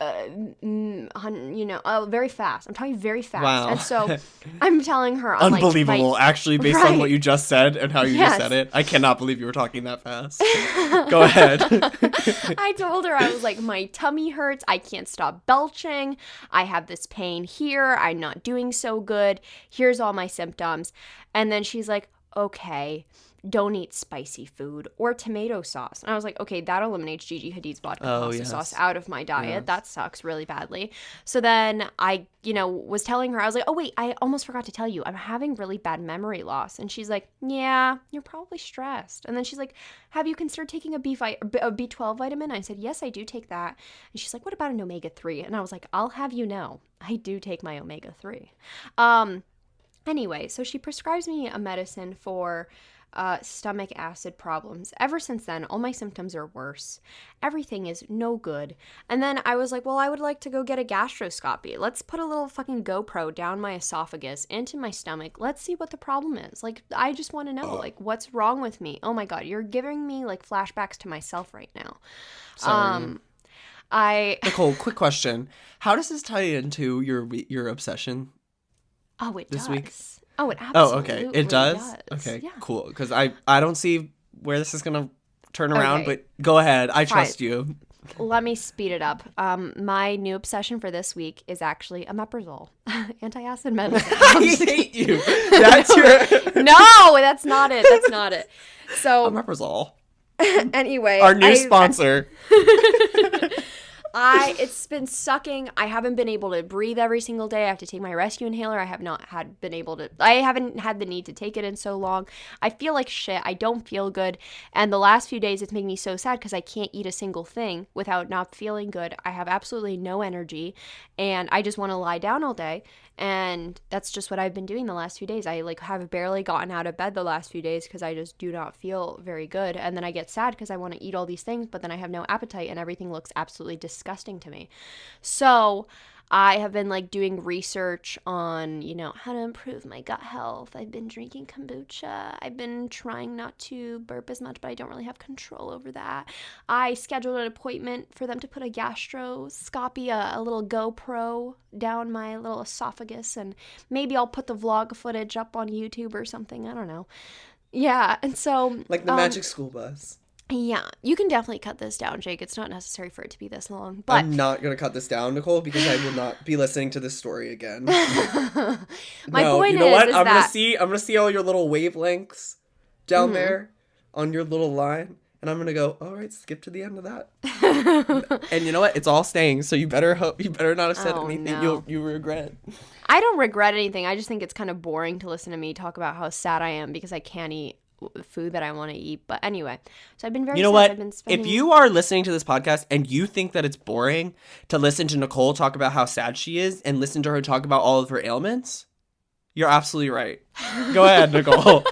[SPEAKER 2] very fast. I'm talking very fast.
[SPEAKER 3] Wow.
[SPEAKER 2] And so I'm telling her, I'm
[SPEAKER 3] Unbelievable,
[SPEAKER 2] like,
[SPEAKER 3] actually, based on what you just said and how you
[SPEAKER 2] Yes.
[SPEAKER 3] just said it. I cannot believe you were talking that fast. Go ahead.
[SPEAKER 2] I told her, I was like, my tummy hurts. I can't stop belching. I have this pain here. I'm not doing so good. Here's all my symptoms. And then she's like, okay, don't eat spicy food or tomato sauce. And I was like, okay, that eliminates Gigi Hadid's vodka pasta sauce out of my diet.
[SPEAKER 3] Yes.
[SPEAKER 2] That sucks really badly. So then I, was telling her, I was like, oh wait, I almost forgot to tell you, I'm having really bad memory loss. And she's like, yeah, you're probably stressed. And then she's like, have you considered taking a B12 vitamin? I said, yes, I do take that. And she's like, what about an omega-3? And I was like, I'll have you know, I do take my omega-3. Anyway, so she prescribes me a medicine for stomach acid problems. Ever since then, all my symptoms are worse. Everything is no good. And then I was like, well, I would like to go get a gastroscopy. Let's put a little fucking GoPro down my esophagus into my stomach. Let's see what the problem is. Like, I just want to know, like, what's wrong with me? Oh my God, you're giving me like flashbacks to myself right now.
[SPEAKER 3] Sorry. Nicole, quick question. How does this tie into your obsession?
[SPEAKER 2] Oh, it
[SPEAKER 3] this
[SPEAKER 2] does.
[SPEAKER 3] week?
[SPEAKER 2] Oh, it absolutely
[SPEAKER 3] okay. It does? Okay,
[SPEAKER 2] Yeah.
[SPEAKER 3] cool. Because I don't see where this is going to turn around,
[SPEAKER 2] Okay.
[SPEAKER 3] but go ahead. I trust
[SPEAKER 2] Right.
[SPEAKER 3] you.
[SPEAKER 2] Let me speed it up. My new obsession for this week is actually omeprazole, anti-acid medicine.
[SPEAKER 3] I hate you. That's your...
[SPEAKER 2] No, that's not it. That's not it. So
[SPEAKER 3] Omeprazole.
[SPEAKER 2] anyway,
[SPEAKER 3] Our new sponsor.
[SPEAKER 2] It's been sucking. I haven't been able to breathe every single day. I have to take my rescue inhaler. I haven't had the need to take it in so long. I feel like shit. I don't feel good. And the last few days, it's made me so sad because I can't eat a single thing without not feeling good. I have absolutely no energy and I just want to lie down all day. And that's just what I've been doing the last few days. I have barely gotten out of bed the last few days because I just do not feel very good. And then I get sad because I want to eat all these things, but then I have no appetite and everything looks absolutely disgusting to me. So I have been doing research on, how to improve my gut health. I've been drinking kombucha. I've been trying not to burp as much, but I don't really have control over that. I scheduled an appointment for them to put a gastroscopy, a little GoPro down my little esophagus, and maybe I'll put the vlog footage up on YouTube or something. I don't know. Yeah, and so...
[SPEAKER 3] Like the magic school bus.
[SPEAKER 2] Yeah, you can definitely cut this down, Jake. It's not necessary for it to be this long. But
[SPEAKER 3] I'm not going to cut this down, Nicole, because I will not be listening to this story again.
[SPEAKER 2] my
[SPEAKER 3] no,
[SPEAKER 2] point
[SPEAKER 3] you know
[SPEAKER 2] is,
[SPEAKER 3] what?
[SPEAKER 2] is
[SPEAKER 3] I'm
[SPEAKER 2] that...
[SPEAKER 3] gonna see all your little wavelengths down there on your little line, and I'm gonna go, all right, skip to the end of that. And you know what? It's all staying, so you better not have said anything you regret.
[SPEAKER 2] I don't regret anything. I just think it's kind of boring to listen to me talk about how sad I am because I can't eat food that I want to eat. But anyway, so I've been very sad.
[SPEAKER 3] What?
[SPEAKER 2] I've been spending...
[SPEAKER 3] If you are listening to this podcast and you think that it's boring to listen to Nicole talk about how sad she is and listen to her talk about all of her ailments, you're absolutely right. Go ahead, Nicole.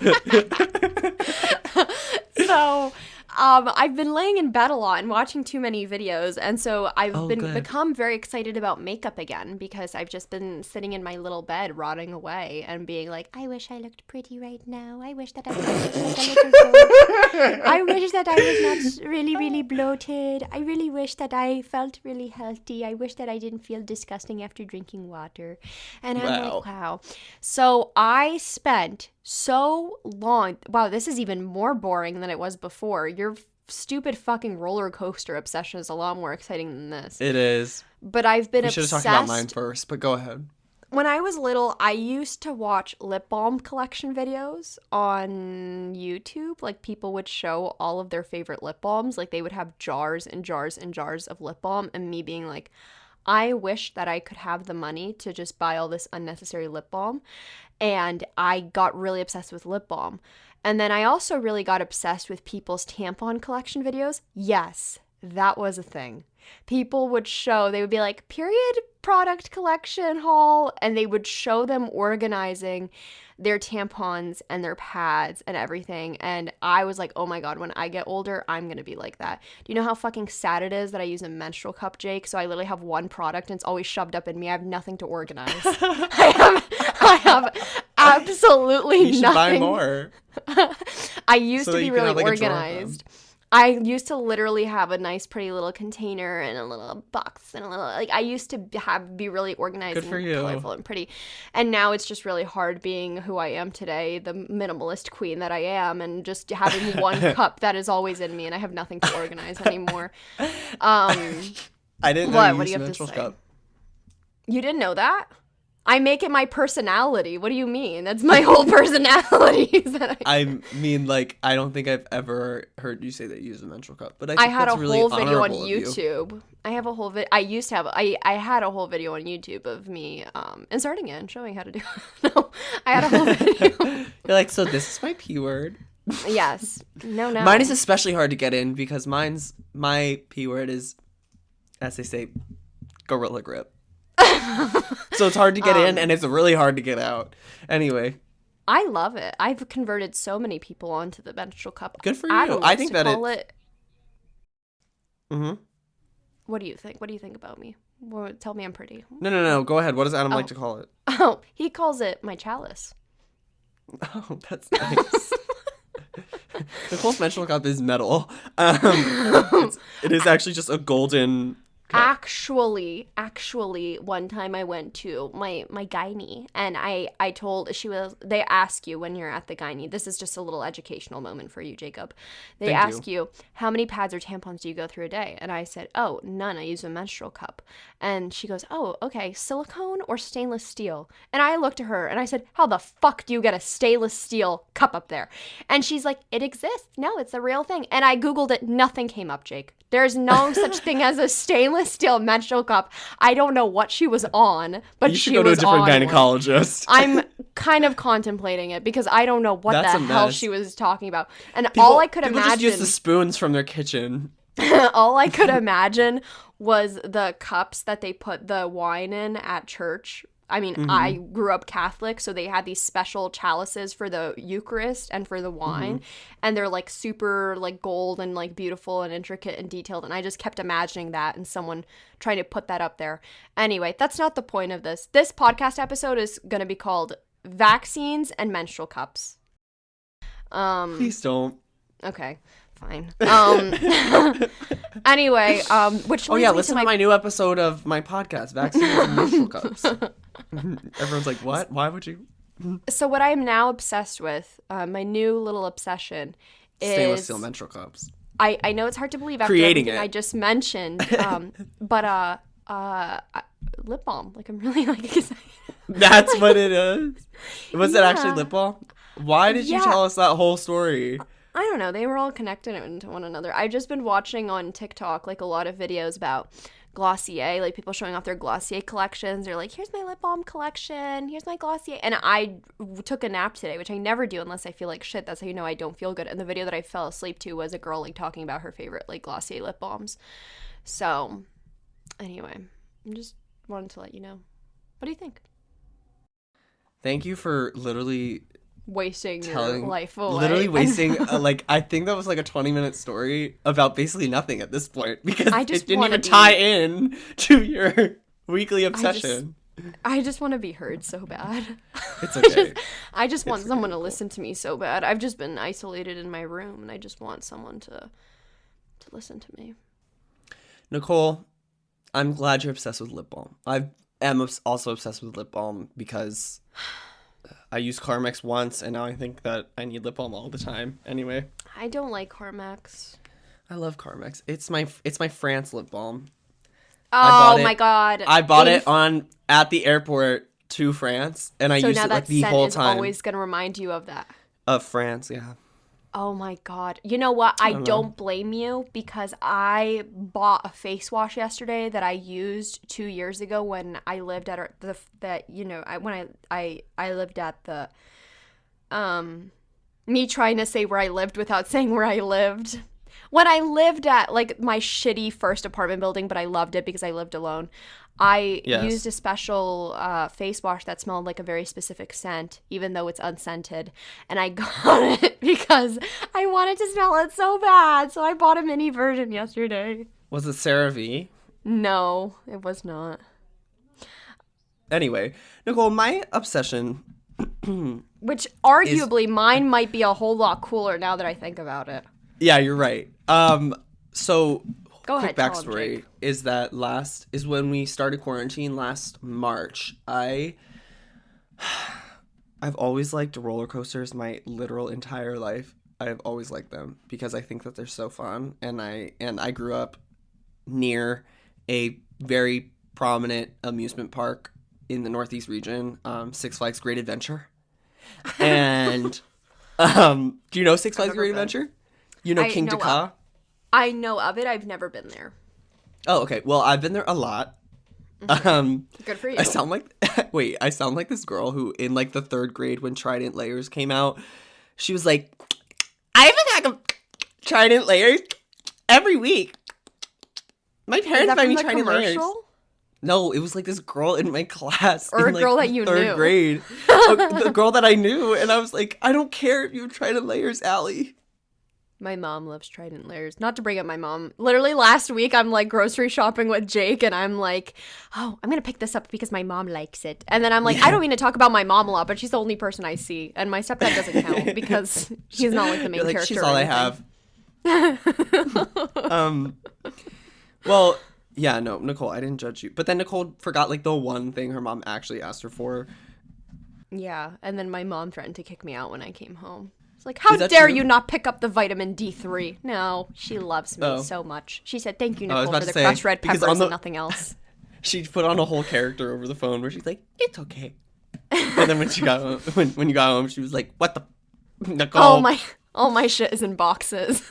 [SPEAKER 2] So I've been laying in bed a lot and watching too many videos, and so I've
[SPEAKER 3] Oh, good.
[SPEAKER 2] become very excited about makeup again because I've just been sitting in my little bed rotting away and being like, I wish I looked pretty right now. I wish that I was like a little ghost. I wish that I was not really, really bloated. I really wish that I felt really healthy. I wish that I didn't feel disgusting after drinking water. And I'm
[SPEAKER 3] Wow.
[SPEAKER 2] like, wow. So I spent so long. Wow, this is even more boring than it was before. Your stupid fucking roller coaster obsession is a lot more exciting than this.
[SPEAKER 3] It is.
[SPEAKER 2] But I've been
[SPEAKER 3] We should have
[SPEAKER 2] obsessed.
[SPEAKER 3] talked about mine first, but go ahead.
[SPEAKER 2] When I was little, I used to watch lip balm collection videos on YouTube. Like, people would show all of their favorite lip balms. Like, they would have jars and jars and jars of lip balm, and me being like, I wish that I could have the money to just buy all this unnecessary lip balm. And I got really obsessed with lip balm. And then I also really got obsessed with people's tampon collection videos. Yes, that was a thing. People would show, they would be like, period product collection haul, and they would show them organizing their tampons and their pads and everything. And I was like, oh my God, when I get older, I'm going to be like that. Do you know how fucking sad it is that I use a menstrual cup, Jake? So I literally have one product and it's always shoved up in me. I have nothing to organize. I have absolutely
[SPEAKER 3] You should
[SPEAKER 2] nothing.
[SPEAKER 3] buy more.
[SPEAKER 2] I used
[SPEAKER 3] So
[SPEAKER 2] to
[SPEAKER 3] that
[SPEAKER 2] be
[SPEAKER 3] you can
[SPEAKER 2] really
[SPEAKER 3] have, like, a drawer of them.
[SPEAKER 2] organized. I used to literally have a nice, pretty little container and a little box and a little, like, I used to be really organized
[SPEAKER 3] Good for
[SPEAKER 2] and
[SPEAKER 3] you.
[SPEAKER 2] colorful and pretty. And now it's just really hard being who I am today, the minimalist queen that I am, and just having one cup that is always in me, and I have nothing to organize anymore.
[SPEAKER 3] I didn't know
[SPEAKER 2] What?
[SPEAKER 3] you
[SPEAKER 2] What do
[SPEAKER 3] used
[SPEAKER 2] you
[SPEAKER 3] a
[SPEAKER 2] have to
[SPEAKER 3] menstrual
[SPEAKER 2] say?
[SPEAKER 3] cup.
[SPEAKER 2] You didn't know that? I make it my personality. What do you mean? That's my whole personality. Is that
[SPEAKER 3] I mean, like, I don't think I've ever heard you say that you use a menstrual cup, but I
[SPEAKER 2] I
[SPEAKER 3] think
[SPEAKER 2] had
[SPEAKER 3] that's
[SPEAKER 2] a
[SPEAKER 3] really
[SPEAKER 2] whole video on
[SPEAKER 3] honorable of you.
[SPEAKER 2] YouTube. I have a whole I used to have I had a whole video on YouTube of me inserting it and showing how to do it. No, I had a whole video.
[SPEAKER 3] You're like, so this is my P word.
[SPEAKER 2] Yes. No.
[SPEAKER 3] Mine is especially hard to get in because my P word is, as they say, gorilla grip. So it's hard to get in and it's really hard to get out. Anyway,
[SPEAKER 2] I love it. I've converted so many people onto the menstrual cup.
[SPEAKER 3] good for you.
[SPEAKER 2] Adam
[SPEAKER 3] I
[SPEAKER 2] likes
[SPEAKER 3] think
[SPEAKER 2] to
[SPEAKER 3] that
[SPEAKER 2] call
[SPEAKER 3] it. Mm-hmm.
[SPEAKER 2] What do you think? What do you think about me? Well, tell me I'm pretty.
[SPEAKER 3] No. Go ahead. What does Adam like to call it?
[SPEAKER 2] Oh, he calls it my chalice.
[SPEAKER 3] Oh, that's nice. Nicole's menstrual cup is metal. It is actually just a golden cup.
[SPEAKER 2] Actually, one time I went to my gynae, and I told, they ask you when you're at the gynae, this is just a little educational moment for you, Jacob. They
[SPEAKER 3] Thank
[SPEAKER 2] ask you, how many pads or tampons do you go through a day? And I said, oh, none. I use a menstrual cup. And she goes, oh, okay, silicone or stainless steel? And I looked at her and I said, how the fuck do you get a stainless steel cup up there? And she's like, it exists. No, it's a real thing. And I Googled it. Nothing came up, Jake. There's no such thing as a stainless steel menstrual cup. I don't know what she was on, but
[SPEAKER 3] You should
[SPEAKER 2] she
[SPEAKER 3] go to a
[SPEAKER 2] was
[SPEAKER 3] different
[SPEAKER 2] on one.
[SPEAKER 3] gynecologist.
[SPEAKER 2] I'm kind of contemplating it because I don't know what
[SPEAKER 3] That's
[SPEAKER 2] the
[SPEAKER 3] a
[SPEAKER 2] hell
[SPEAKER 3] mess.
[SPEAKER 2] she was talking about. And all I could
[SPEAKER 3] people
[SPEAKER 2] imagine,
[SPEAKER 3] just use the spoons from their kitchen.
[SPEAKER 2] all I could imagine was the cups that they put the wine in at church. I mean, I grew up Catholic, so they had these special chalices for the Eucharist and for the wine, and they're like super like gold and like beautiful and intricate and detailed, and I just kept imagining that and someone trying to put that up there. Anyway, that's not the point of this. This podcast episode is going to be called Vaccines and Menstrual Cups.
[SPEAKER 3] Please don't.
[SPEAKER 2] Okay. Fine. Anyway, which
[SPEAKER 3] Oh
[SPEAKER 2] leads
[SPEAKER 3] yeah,
[SPEAKER 2] me
[SPEAKER 3] listen
[SPEAKER 2] to
[SPEAKER 3] to my new episode of my podcast, Vaccines and Menstrual Cups. Everyone's like, what? Why would you?
[SPEAKER 2] So what I am now obsessed with, my new little obsession,
[SPEAKER 3] Stainless
[SPEAKER 2] is
[SPEAKER 3] steel menstrual cups.
[SPEAKER 2] I know it's hard to believe after
[SPEAKER 3] Creating
[SPEAKER 2] everything
[SPEAKER 3] it.
[SPEAKER 2] I just mentioned, but lip balm. Like I'm really like excited.
[SPEAKER 3] That's what it is. Was it actually
[SPEAKER 2] Yeah.
[SPEAKER 3] lip balm? Why did you
[SPEAKER 2] Yeah.
[SPEAKER 3] tell us that whole story?
[SPEAKER 2] I don't know. They were all connected into one another. I've just been watching on TikTok like a lot of videos about Glossier, like people showing off their Glossier collections. They're like, here's my lip balm collection, here's my Glossier. And I took a nap today, which I never do unless I feel like shit. That's how you know I don't feel good. And the video that I fell asleep to was a girl like talking about her favorite like Glossier lip balms. So anyway, I just wanted to let you know. What do you think?
[SPEAKER 3] Thank you for literally
[SPEAKER 2] wasting your
[SPEAKER 3] telling,
[SPEAKER 2] life away.
[SPEAKER 3] literally wasting, like, I think that was like a 20-minute story about basically nothing at this point because
[SPEAKER 2] I
[SPEAKER 3] it
[SPEAKER 2] just
[SPEAKER 3] didn't
[SPEAKER 2] wanna
[SPEAKER 3] even
[SPEAKER 2] be-
[SPEAKER 3] tie in to your weekly obsession.
[SPEAKER 2] I just want to be heard so bad.
[SPEAKER 3] It's okay.
[SPEAKER 2] I just want
[SPEAKER 3] It's
[SPEAKER 2] someone
[SPEAKER 3] really
[SPEAKER 2] to
[SPEAKER 3] cool.
[SPEAKER 2] listen to me so bad. I've just been isolated in my room, and I just want someone to listen to me.
[SPEAKER 3] Nicole, I'm glad you're obsessed with lip balm. I am also obsessed with lip balm because I used Carmex once, and now I think that I need lip balm all the time. Anyway,
[SPEAKER 2] I don't like Carmex.
[SPEAKER 3] I love Carmex. It's my France lip balm.
[SPEAKER 2] Oh my god!
[SPEAKER 3] I bought it at the airport to France, and I
[SPEAKER 2] So
[SPEAKER 3] used
[SPEAKER 2] now
[SPEAKER 3] it like
[SPEAKER 2] that
[SPEAKER 3] the
[SPEAKER 2] scent
[SPEAKER 3] whole
[SPEAKER 2] is
[SPEAKER 3] time
[SPEAKER 2] always gonna remind you of that.
[SPEAKER 3] of France. Yeah.
[SPEAKER 2] Oh my god! You know what? I
[SPEAKER 3] don't know.
[SPEAKER 2] don't blame you because I bought a face wash yesterday that I used 2 years ago when I lived at I lived at the me trying to say where I lived without saying where I lived. When I lived at like my shitty first apartment building, but I loved it because I lived alone. I
[SPEAKER 3] Yes.
[SPEAKER 2] used a special face wash that smelled like a very specific scent, even though it's unscented. And I got it because I wanted to smell it so bad. So I bought a mini version yesterday.
[SPEAKER 3] Was it CeraVe?
[SPEAKER 2] No, it was not.
[SPEAKER 3] Anyway, Nicole, my obsession.
[SPEAKER 2] Which arguably mine might be a whole lot cooler now that I think about it.
[SPEAKER 3] Yeah, you're right. So
[SPEAKER 2] Go
[SPEAKER 3] quick
[SPEAKER 2] ahead, tell 'em,
[SPEAKER 3] backstory
[SPEAKER 2] Jake.
[SPEAKER 3] is that when we started quarantine last March. I've always liked roller coasters my literal entire life. I've always liked them because I think that they're so fun, and I grew up near a very prominent amusement park in the Northeast region, Six Flags Great Adventure. And do you know Six Flags
[SPEAKER 2] never
[SPEAKER 3] Great
[SPEAKER 2] been.
[SPEAKER 3] Adventure? You know
[SPEAKER 2] I
[SPEAKER 3] King
[SPEAKER 2] know
[SPEAKER 3] Dakar?
[SPEAKER 2] I know of it. I've never been there.
[SPEAKER 3] Oh, okay. Well, I've been there a lot.
[SPEAKER 2] Good for you.
[SPEAKER 3] I sound like I sound like this girl who in like the 3rd grade when Trident Layers came out, she was like, I have a pack of Trident Layers every week. My
[SPEAKER 2] Is
[SPEAKER 3] parents
[SPEAKER 2] that
[SPEAKER 3] buy
[SPEAKER 2] from
[SPEAKER 3] me
[SPEAKER 2] the
[SPEAKER 3] Trident Layers.
[SPEAKER 2] commercial?
[SPEAKER 3] No, it was like this girl in my class.
[SPEAKER 2] Or
[SPEAKER 3] in,
[SPEAKER 2] a girl
[SPEAKER 3] like,
[SPEAKER 2] that you
[SPEAKER 3] 3rd
[SPEAKER 2] knew.
[SPEAKER 3] grade. The girl that I knew, and I was like, I don't care if you have Trident Layers, Allie.
[SPEAKER 2] My mom loves Trident Layers. Not to bring up my mom. Literally last week, I'm like grocery shopping with Jake, and I'm like, oh, I'm going to pick this up because my mom likes it. And then I'm like, I don't mean to talk about my mom a lot, but she's the only person I see. And my stepdad doesn't count because he's not like the main
[SPEAKER 3] You're like,
[SPEAKER 2] character.
[SPEAKER 3] she's
[SPEAKER 2] or
[SPEAKER 3] all I
[SPEAKER 2] anything.
[SPEAKER 3] have. Well, yeah, no, Nicole, I didn't judge you. But then Nicole forgot like the one thing her mom actually asked her for.
[SPEAKER 2] Yeah, and then my mom threatened to kick me out when I came home. It's like, how
[SPEAKER 3] Is that
[SPEAKER 2] dare
[SPEAKER 3] true?
[SPEAKER 2] you not pick up the vitamin D3? No, she loves me
[SPEAKER 3] Oh.
[SPEAKER 2] so much. She said, thank you,
[SPEAKER 3] I was
[SPEAKER 2] Nicole,
[SPEAKER 3] about
[SPEAKER 2] for
[SPEAKER 3] to
[SPEAKER 2] the
[SPEAKER 3] say,
[SPEAKER 2] crushed red
[SPEAKER 3] because
[SPEAKER 2] peppers
[SPEAKER 3] on the-
[SPEAKER 2] and nothing else.
[SPEAKER 3] She put on a whole character over the phone where she's like, "It's okay," and then when she got home, when you got home, she was like, "What the, Nicole?"
[SPEAKER 2] All my shit is in boxes.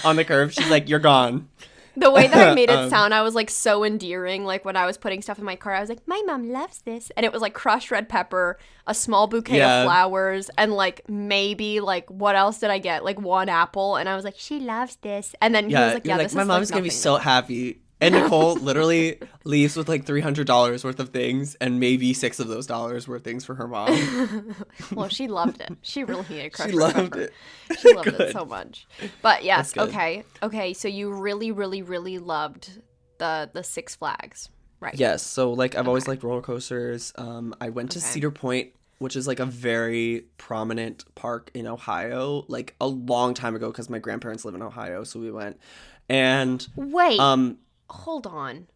[SPEAKER 3] On the curb, she's like, "You're gone."
[SPEAKER 2] The way that I made it sound, I was like so endearing. Like when I was putting stuff in my car, I was like, my mom loves this. And it was like crushed red pepper, a small bouquet
[SPEAKER 3] Yeah.
[SPEAKER 2] of flowers, and like maybe like what else did I get? Like 1 apple. And I was like, she loves this. And then he was like,
[SPEAKER 3] you're
[SPEAKER 2] yeah, this
[SPEAKER 3] my
[SPEAKER 2] is
[SPEAKER 3] mom's
[SPEAKER 2] like
[SPEAKER 3] gonna be
[SPEAKER 2] nothing
[SPEAKER 3] so
[SPEAKER 2] now."
[SPEAKER 3] happy. And Nicole literally leaves with like $300 worth of things, and maybe $6 of those dollars were things for her mom.
[SPEAKER 2] Well, she loved it. She really needed crushed
[SPEAKER 3] She
[SPEAKER 2] red
[SPEAKER 3] loved
[SPEAKER 2] pepper.
[SPEAKER 3] it.
[SPEAKER 2] She loved it
[SPEAKER 3] Good.
[SPEAKER 2] so much. But yes,
[SPEAKER 3] That's good.
[SPEAKER 2] okay. So you really, really, really loved the Six Flags, right?
[SPEAKER 3] Yes, so like I've always liked roller coasters. I went to
[SPEAKER 2] Okay.
[SPEAKER 3] Cedar Point, which is like a very prominent park in Ohio, like a long time ago because my grandparents live in Ohio, so we went. And
[SPEAKER 2] Wait.
[SPEAKER 3] um
[SPEAKER 2] Hold on.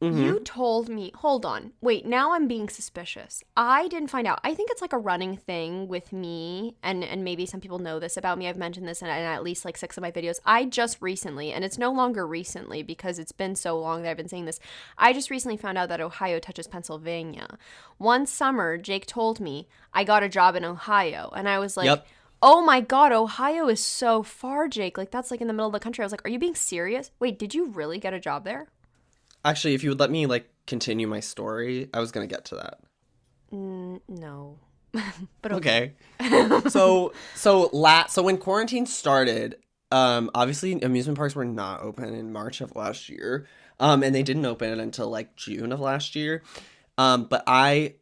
[SPEAKER 3] mhm.
[SPEAKER 2] You told me. Hold on. Wait, now I'm being suspicious. I didn't find out. I think it's like a running thing with me, and maybe some people know this about me. I've mentioned this in at least like 6 of my videos. I just recently, and it's no longer recently because it's been so long that I've been saying this. I just recently found out that Ohio touches Pennsylvania. One summer, Jake told me I got a job in Ohio, and I was like,
[SPEAKER 3] Yep.
[SPEAKER 2] oh my God, Ohio is so far, Jake. Like, that's like in the middle of the country. I was like, are you being serious? Wait, did you really get a job there?
[SPEAKER 3] Actually, if you would let me like continue my story, I was gonna get to that.
[SPEAKER 2] No. But
[SPEAKER 3] Okay. So when quarantine started, obviously amusement parks were not open in March of last year. And they didn't open until like June of last year. But I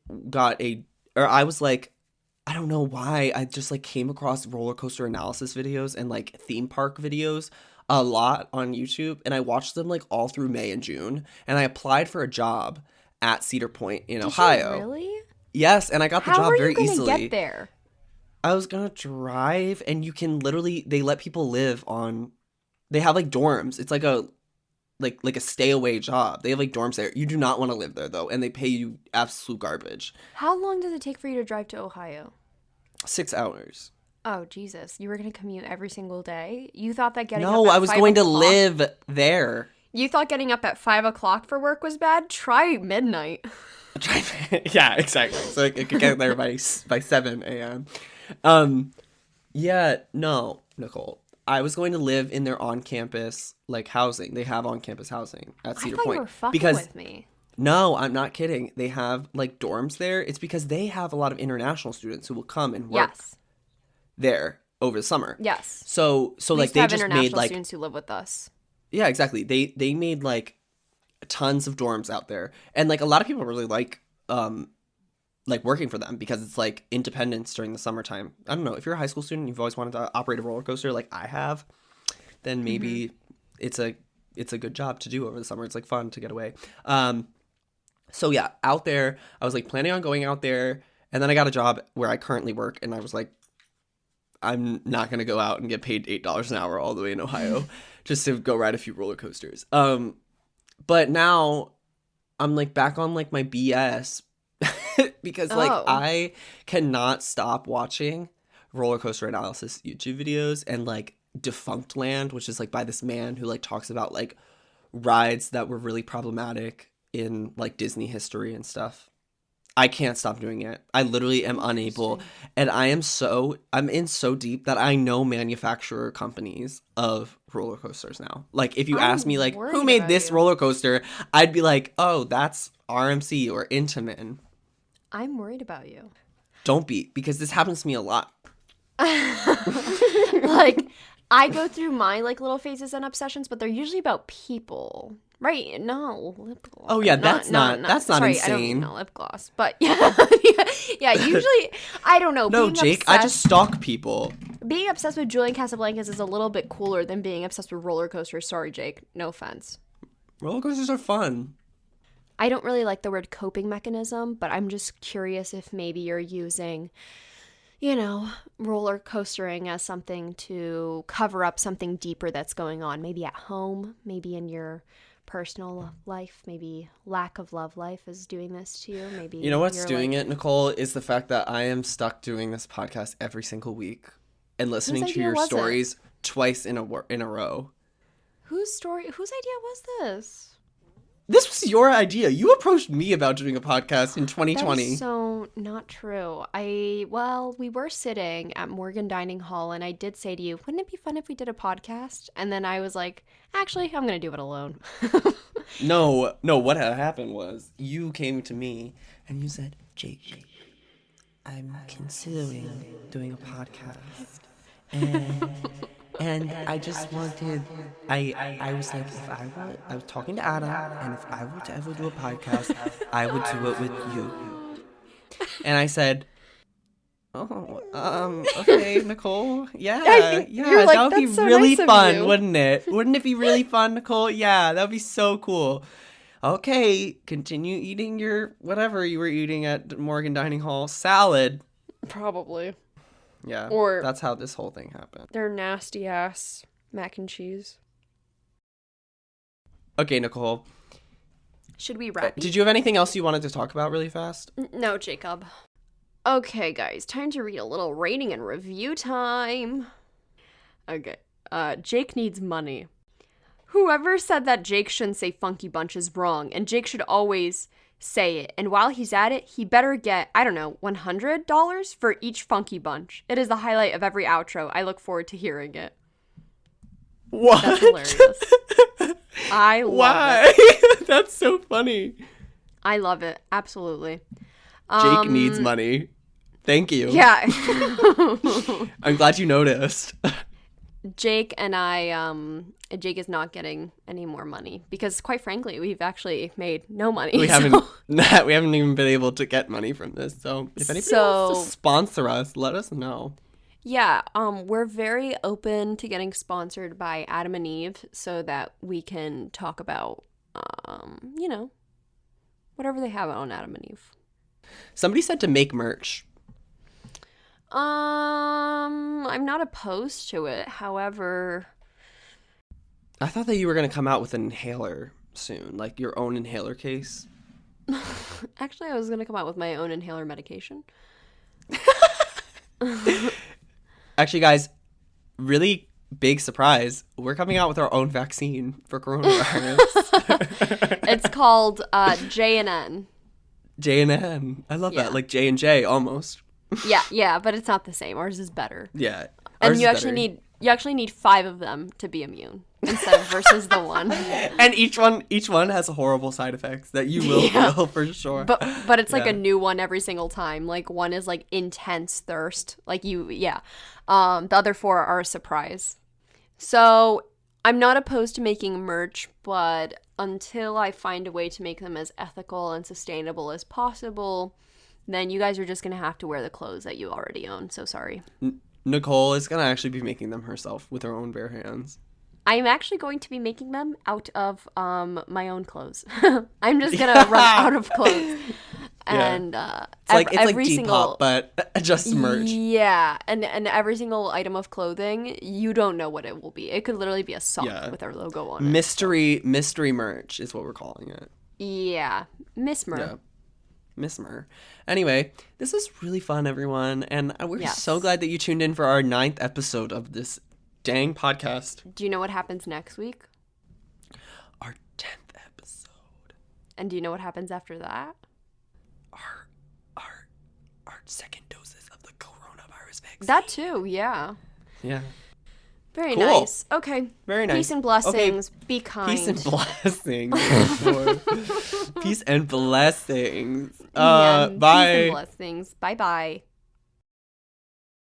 [SPEAKER 3] was like, I don't know why I just like came across roller coaster analysis videos and like theme park videos a lot on YouTube, and I watched them like all through May and June, and I applied for a job at Cedar Point in
[SPEAKER 2] Did
[SPEAKER 3] Ohio.
[SPEAKER 2] you really?
[SPEAKER 3] Yes, and I got the
[SPEAKER 2] How
[SPEAKER 3] job
[SPEAKER 2] are
[SPEAKER 3] very
[SPEAKER 2] you gonna
[SPEAKER 3] easily.
[SPEAKER 2] get there?
[SPEAKER 3] I was gonna drive, and you can literally they let people live on. They have like dorms. It's like a a stay away job. They have like dorms there. You do not want to live there though, and they pay you absolute garbage.
[SPEAKER 2] How long does it take for you to drive to Ohio?
[SPEAKER 3] 6 hours.
[SPEAKER 2] Oh, Jesus. You were going to commute every single day? You thought that getting
[SPEAKER 3] No,
[SPEAKER 2] up at
[SPEAKER 3] I was
[SPEAKER 2] 5
[SPEAKER 3] going to
[SPEAKER 2] o'clock-
[SPEAKER 3] live there.
[SPEAKER 2] You thought getting up at 5 o'clock for work was bad? Try midnight.
[SPEAKER 3] Yeah, exactly. So I could get there by 7 a.m. Yeah, no, Nicole. I was going to live in their on-campus like housing. They have on-campus housing at Cedar
[SPEAKER 2] I thought
[SPEAKER 3] Point.
[SPEAKER 2] you were fucking
[SPEAKER 3] because
[SPEAKER 2] with me.
[SPEAKER 3] No, I'm not kidding. They have like dorms there. It's because they have a lot of international students who will come and work
[SPEAKER 2] Yes.
[SPEAKER 3] there over the summer.
[SPEAKER 2] Yes.
[SPEAKER 3] So
[SPEAKER 2] We
[SPEAKER 3] like
[SPEAKER 2] used to
[SPEAKER 3] they
[SPEAKER 2] have
[SPEAKER 3] just
[SPEAKER 2] international
[SPEAKER 3] made like
[SPEAKER 2] students who live with us.
[SPEAKER 3] yeah, exactly. They made like tons of dorms out there. And like a lot of people really like working for them because it's like independence during the summertime. I don't know, if you're a high school student, you've always wanted to operate a roller coaster like I have, then maybe it's a good job to do over the summer. It's like fun to get away. So yeah, out there, I was like planning on going out there, and then I got a job where I currently work, and I was like, I'm not gonna go out and get paid $8 an hour all the way in Ohio just to go ride a few roller coasters. But now I'm like back on like my BS because like
[SPEAKER 2] Oh.
[SPEAKER 3] I cannot stop watching roller coaster analysis YouTube videos and like Defunct Land, which is like by this man who like talks about like rides that were really problematic in like Disney history and stuff. I can't stop doing it. I literally am unable, and I'm in so deep that I know manufacturer companies of roller coasters now. Like if you
[SPEAKER 2] I'm
[SPEAKER 3] ask me like who
[SPEAKER 2] worried
[SPEAKER 3] made
[SPEAKER 2] about
[SPEAKER 3] this
[SPEAKER 2] you.
[SPEAKER 3] roller coaster, I'd be like, "Oh, that's RMC or Intamin."
[SPEAKER 2] I'm worried about you.
[SPEAKER 3] Don't be, because this happens to me a lot.
[SPEAKER 2] Like, I go through my like little phases and obsessions, but they're usually about people. Right? No, lip gloss.
[SPEAKER 3] Oh, yeah, that's not
[SPEAKER 2] Sorry, I don't
[SPEAKER 3] insane.
[SPEAKER 2] mean no lip gloss, but yeah, yeah. Usually, I don't know.
[SPEAKER 3] No,
[SPEAKER 2] being
[SPEAKER 3] Jake, I just
[SPEAKER 2] obsessed-
[SPEAKER 3] stalk people.
[SPEAKER 2] being obsessed with Julian Casablancas is a little bit cooler than being obsessed with roller coasters. Sorry, Jake. No offense.
[SPEAKER 3] Roller coasters are fun.
[SPEAKER 2] I don't really like the word coping mechanism, but I'm just curious if maybe you're using, you know, roller coastering as something to cover up something deeper that's going on. Maybe at home, maybe in your personal life, maybe lack of love life is doing this to you. Maybe
[SPEAKER 3] You know what's
[SPEAKER 2] you're
[SPEAKER 3] doing
[SPEAKER 2] like,
[SPEAKER 3] it, Nicole, is the fact that I am stuck doing this podcast every single week and listening to
[SPEAKER 2] idea
[SPEAKER 3] your
[SPEAKER 2] was it?
[SPEAKER 3] stories twice in a row.
[SPEAKER 2] Whose idea was this?
[SPEAKER 3] This was your idea. You approached me about doing a podcast in
[SPEAKER 2] That
[SPEAKER 3] 2020.
[SPEAKER 2] is so not true. We were sitting at Morgan Dining Hall, and I did say to you, wouldn't it be fun if we did a podcast? And then I was like, actually, I'm going to do it alone.
[SPEAKER 3] No, what had happened was you came to me and you said, Jake, I'm considering doing a podcast. And I just wanted, I was like, I was talking to Adam, and if I were to ever do a podcast, I would do it with you. And I said, okay, Nicole, yeah,
[SPEAKER 2] you're like,
[SPEAKER 3] that would be
[SPEAKER 2] "That's so
[SPEAKER 3] really
[SPEAKER 2] nice of
[SPEAKER 3] fun,
[SPEAKER 2] you."
[SPEAKER 3] wouldn't it? Wouldn't it be really fun, Nicole? Yeah, that would be so cool. Okay, continue eating your whatever you were eating at Morgan Dining Hall salad.
[SPEAKER 2] Probably.
[SPEAKER 3] Yeah,
[SPEAKER 2] Or-
[SPEAKER 3] that's how this whole thing happened.
[SPEAKER 2] They're nasty ass mac and cheese.
[SPEAKER 3] Okay, Nicole,
[SPEAKER 2] Should we wrap?
[SPEAKER 3] did you have anything else you wanted to talk about really fast?
[SPEAKER 2] No, Jacob. Okay, guys, time to read a little rating and review time. Okay. Jake needs money. Whoever said that Jake shouldn't say Funky Bunch is wrong, and Jake should always say it. And while he's at it, he better get, I don't know, $100 for each Funky Bunch. It is the highlight of every outro. I look forward to hearing it.
[SPEAKER 3] What?
[SPEAKER 2] That's hilarious. I love it.
[SPEAKER 3] Why? That's so funny.
[SPEAKER 2] I love it. Absolutely.
[SPEAKER 3] Jake needs money. Thank you.
[SPEAKER 2] Yeah.
[SPEAKER 3] I'm glad you noticed.
[SPEAKER 2] Jake and I, Jake is not getting any more money because, quite frankly, we've actually made no money.
[SPEAKER 3] We
[SPEAKER 2] so-
[SPEAKER 3] haven't we haven't even been able to get money from this. So if anybody wants to sponsor us, let us know.
[SPEAKER 2] Yeah, we're very open to getting sponsored by Adam and Eve so that we can talk about, whatever they have on Adam and Eve.
[SPEAKER 3] Somebody said to make merch.
[SPEAKER 2] I'm not opposed to it. However,
[SPEAKER 3] I thought that you were gonna come out with an inhaler soon, like your own inhaler case.
[SPEAKER 2] actually, I was gonna come out with my own inhaler medication.
[SPEAKER 3] Actually, guys, really big surprise. We're coming out with our own vaccine for coronavirus.
[SPEAKER 2] It's called J&N.
[SPEAKER 3] J&N. I love
[SPEAKER 2] Yeah.
[SPEAKER 3] that. Like J&J almost.
[SPEAKER 2] Yeah, but it's not the same. Ours is better.
[SPEAKER 3] Yeah.
[SPEAKER 2] And
[SPEAKER 3] Ours
[SPEAKER 2] you
[SPEAKER 3] is better.
[SPEAKER 2] actually need 5 of them to be immune instead of versus the one.
[SPEAKER 3] And each one has horrible side effects that you will feel for sure.
[SPEAKER 2] But it's like
[SPEAKER 3] Yeah.
[SPEAKER 2] a new one every single time. Like one is like intense thirst. Like the other 4 are a surprise. So I'm not opposed to making merch, but until I find a way to make them as ethical and sustainable as possible, then you guys are just gonna have to wear the clothes that you already own. So sorry.
[SPEAKER 3] Nicole is gonna actually be making them herself with her own bare hands.
[SPEAKER 2] I'm actually going to be making them out of my own clothes. I'm just gonna run out of clothes, and
[SPEAKER 3] It's like
[SPEAKER 2] every
[SPEAKER 3] Depop,
[SPEAKER 2] single
[SPEAKER 3] but just merch.
[SPEAKER 2] Yeah, and every single item of clothing, you don't know what it will be. It could literally be a sock
[SPEAKER 3] Yeah.
[SPEAKER 2] with our logo on it.
[SPEAKER 3] Mystery merch is what we're calling it.
[SPEAKER 2] Yeah, Miss Mer.
[SPEAKER 3] Yeah. Miss Mer. Anyway, this is really fun, everyone, and we're
[SPEAKER 2] Yes.
[SPEAKER 3] so glad that you tuned in for our 9th episode of this dang podcast.
[SPEAKER 2] Do you know what happens next week?
[SPEAKER 3] Our 10th episode.
[SPEAKER 2] And do you know what happens after that?
[SPEAKER 3] Our second doses of the coronavirus vaccine.
[SPEAKER 2] That too, yeah.
[SPEAKER 3] Yeah.
[SPEAKER 2] Very
[SPEAKER 3] Cool.
[SPEAKER 2] nice. Okay.
[SPEAKER 3] Very nice.
[SPEAKER 2] Peace and blessings. Be kind.
[SPEAKER 3] Peace and blessings. Peace and blessings.
[SPEAKER 2] Yeah,
[SPEAKER 3] Bye.
[SPEAKER 2] Peace and blessings. Bye-bye.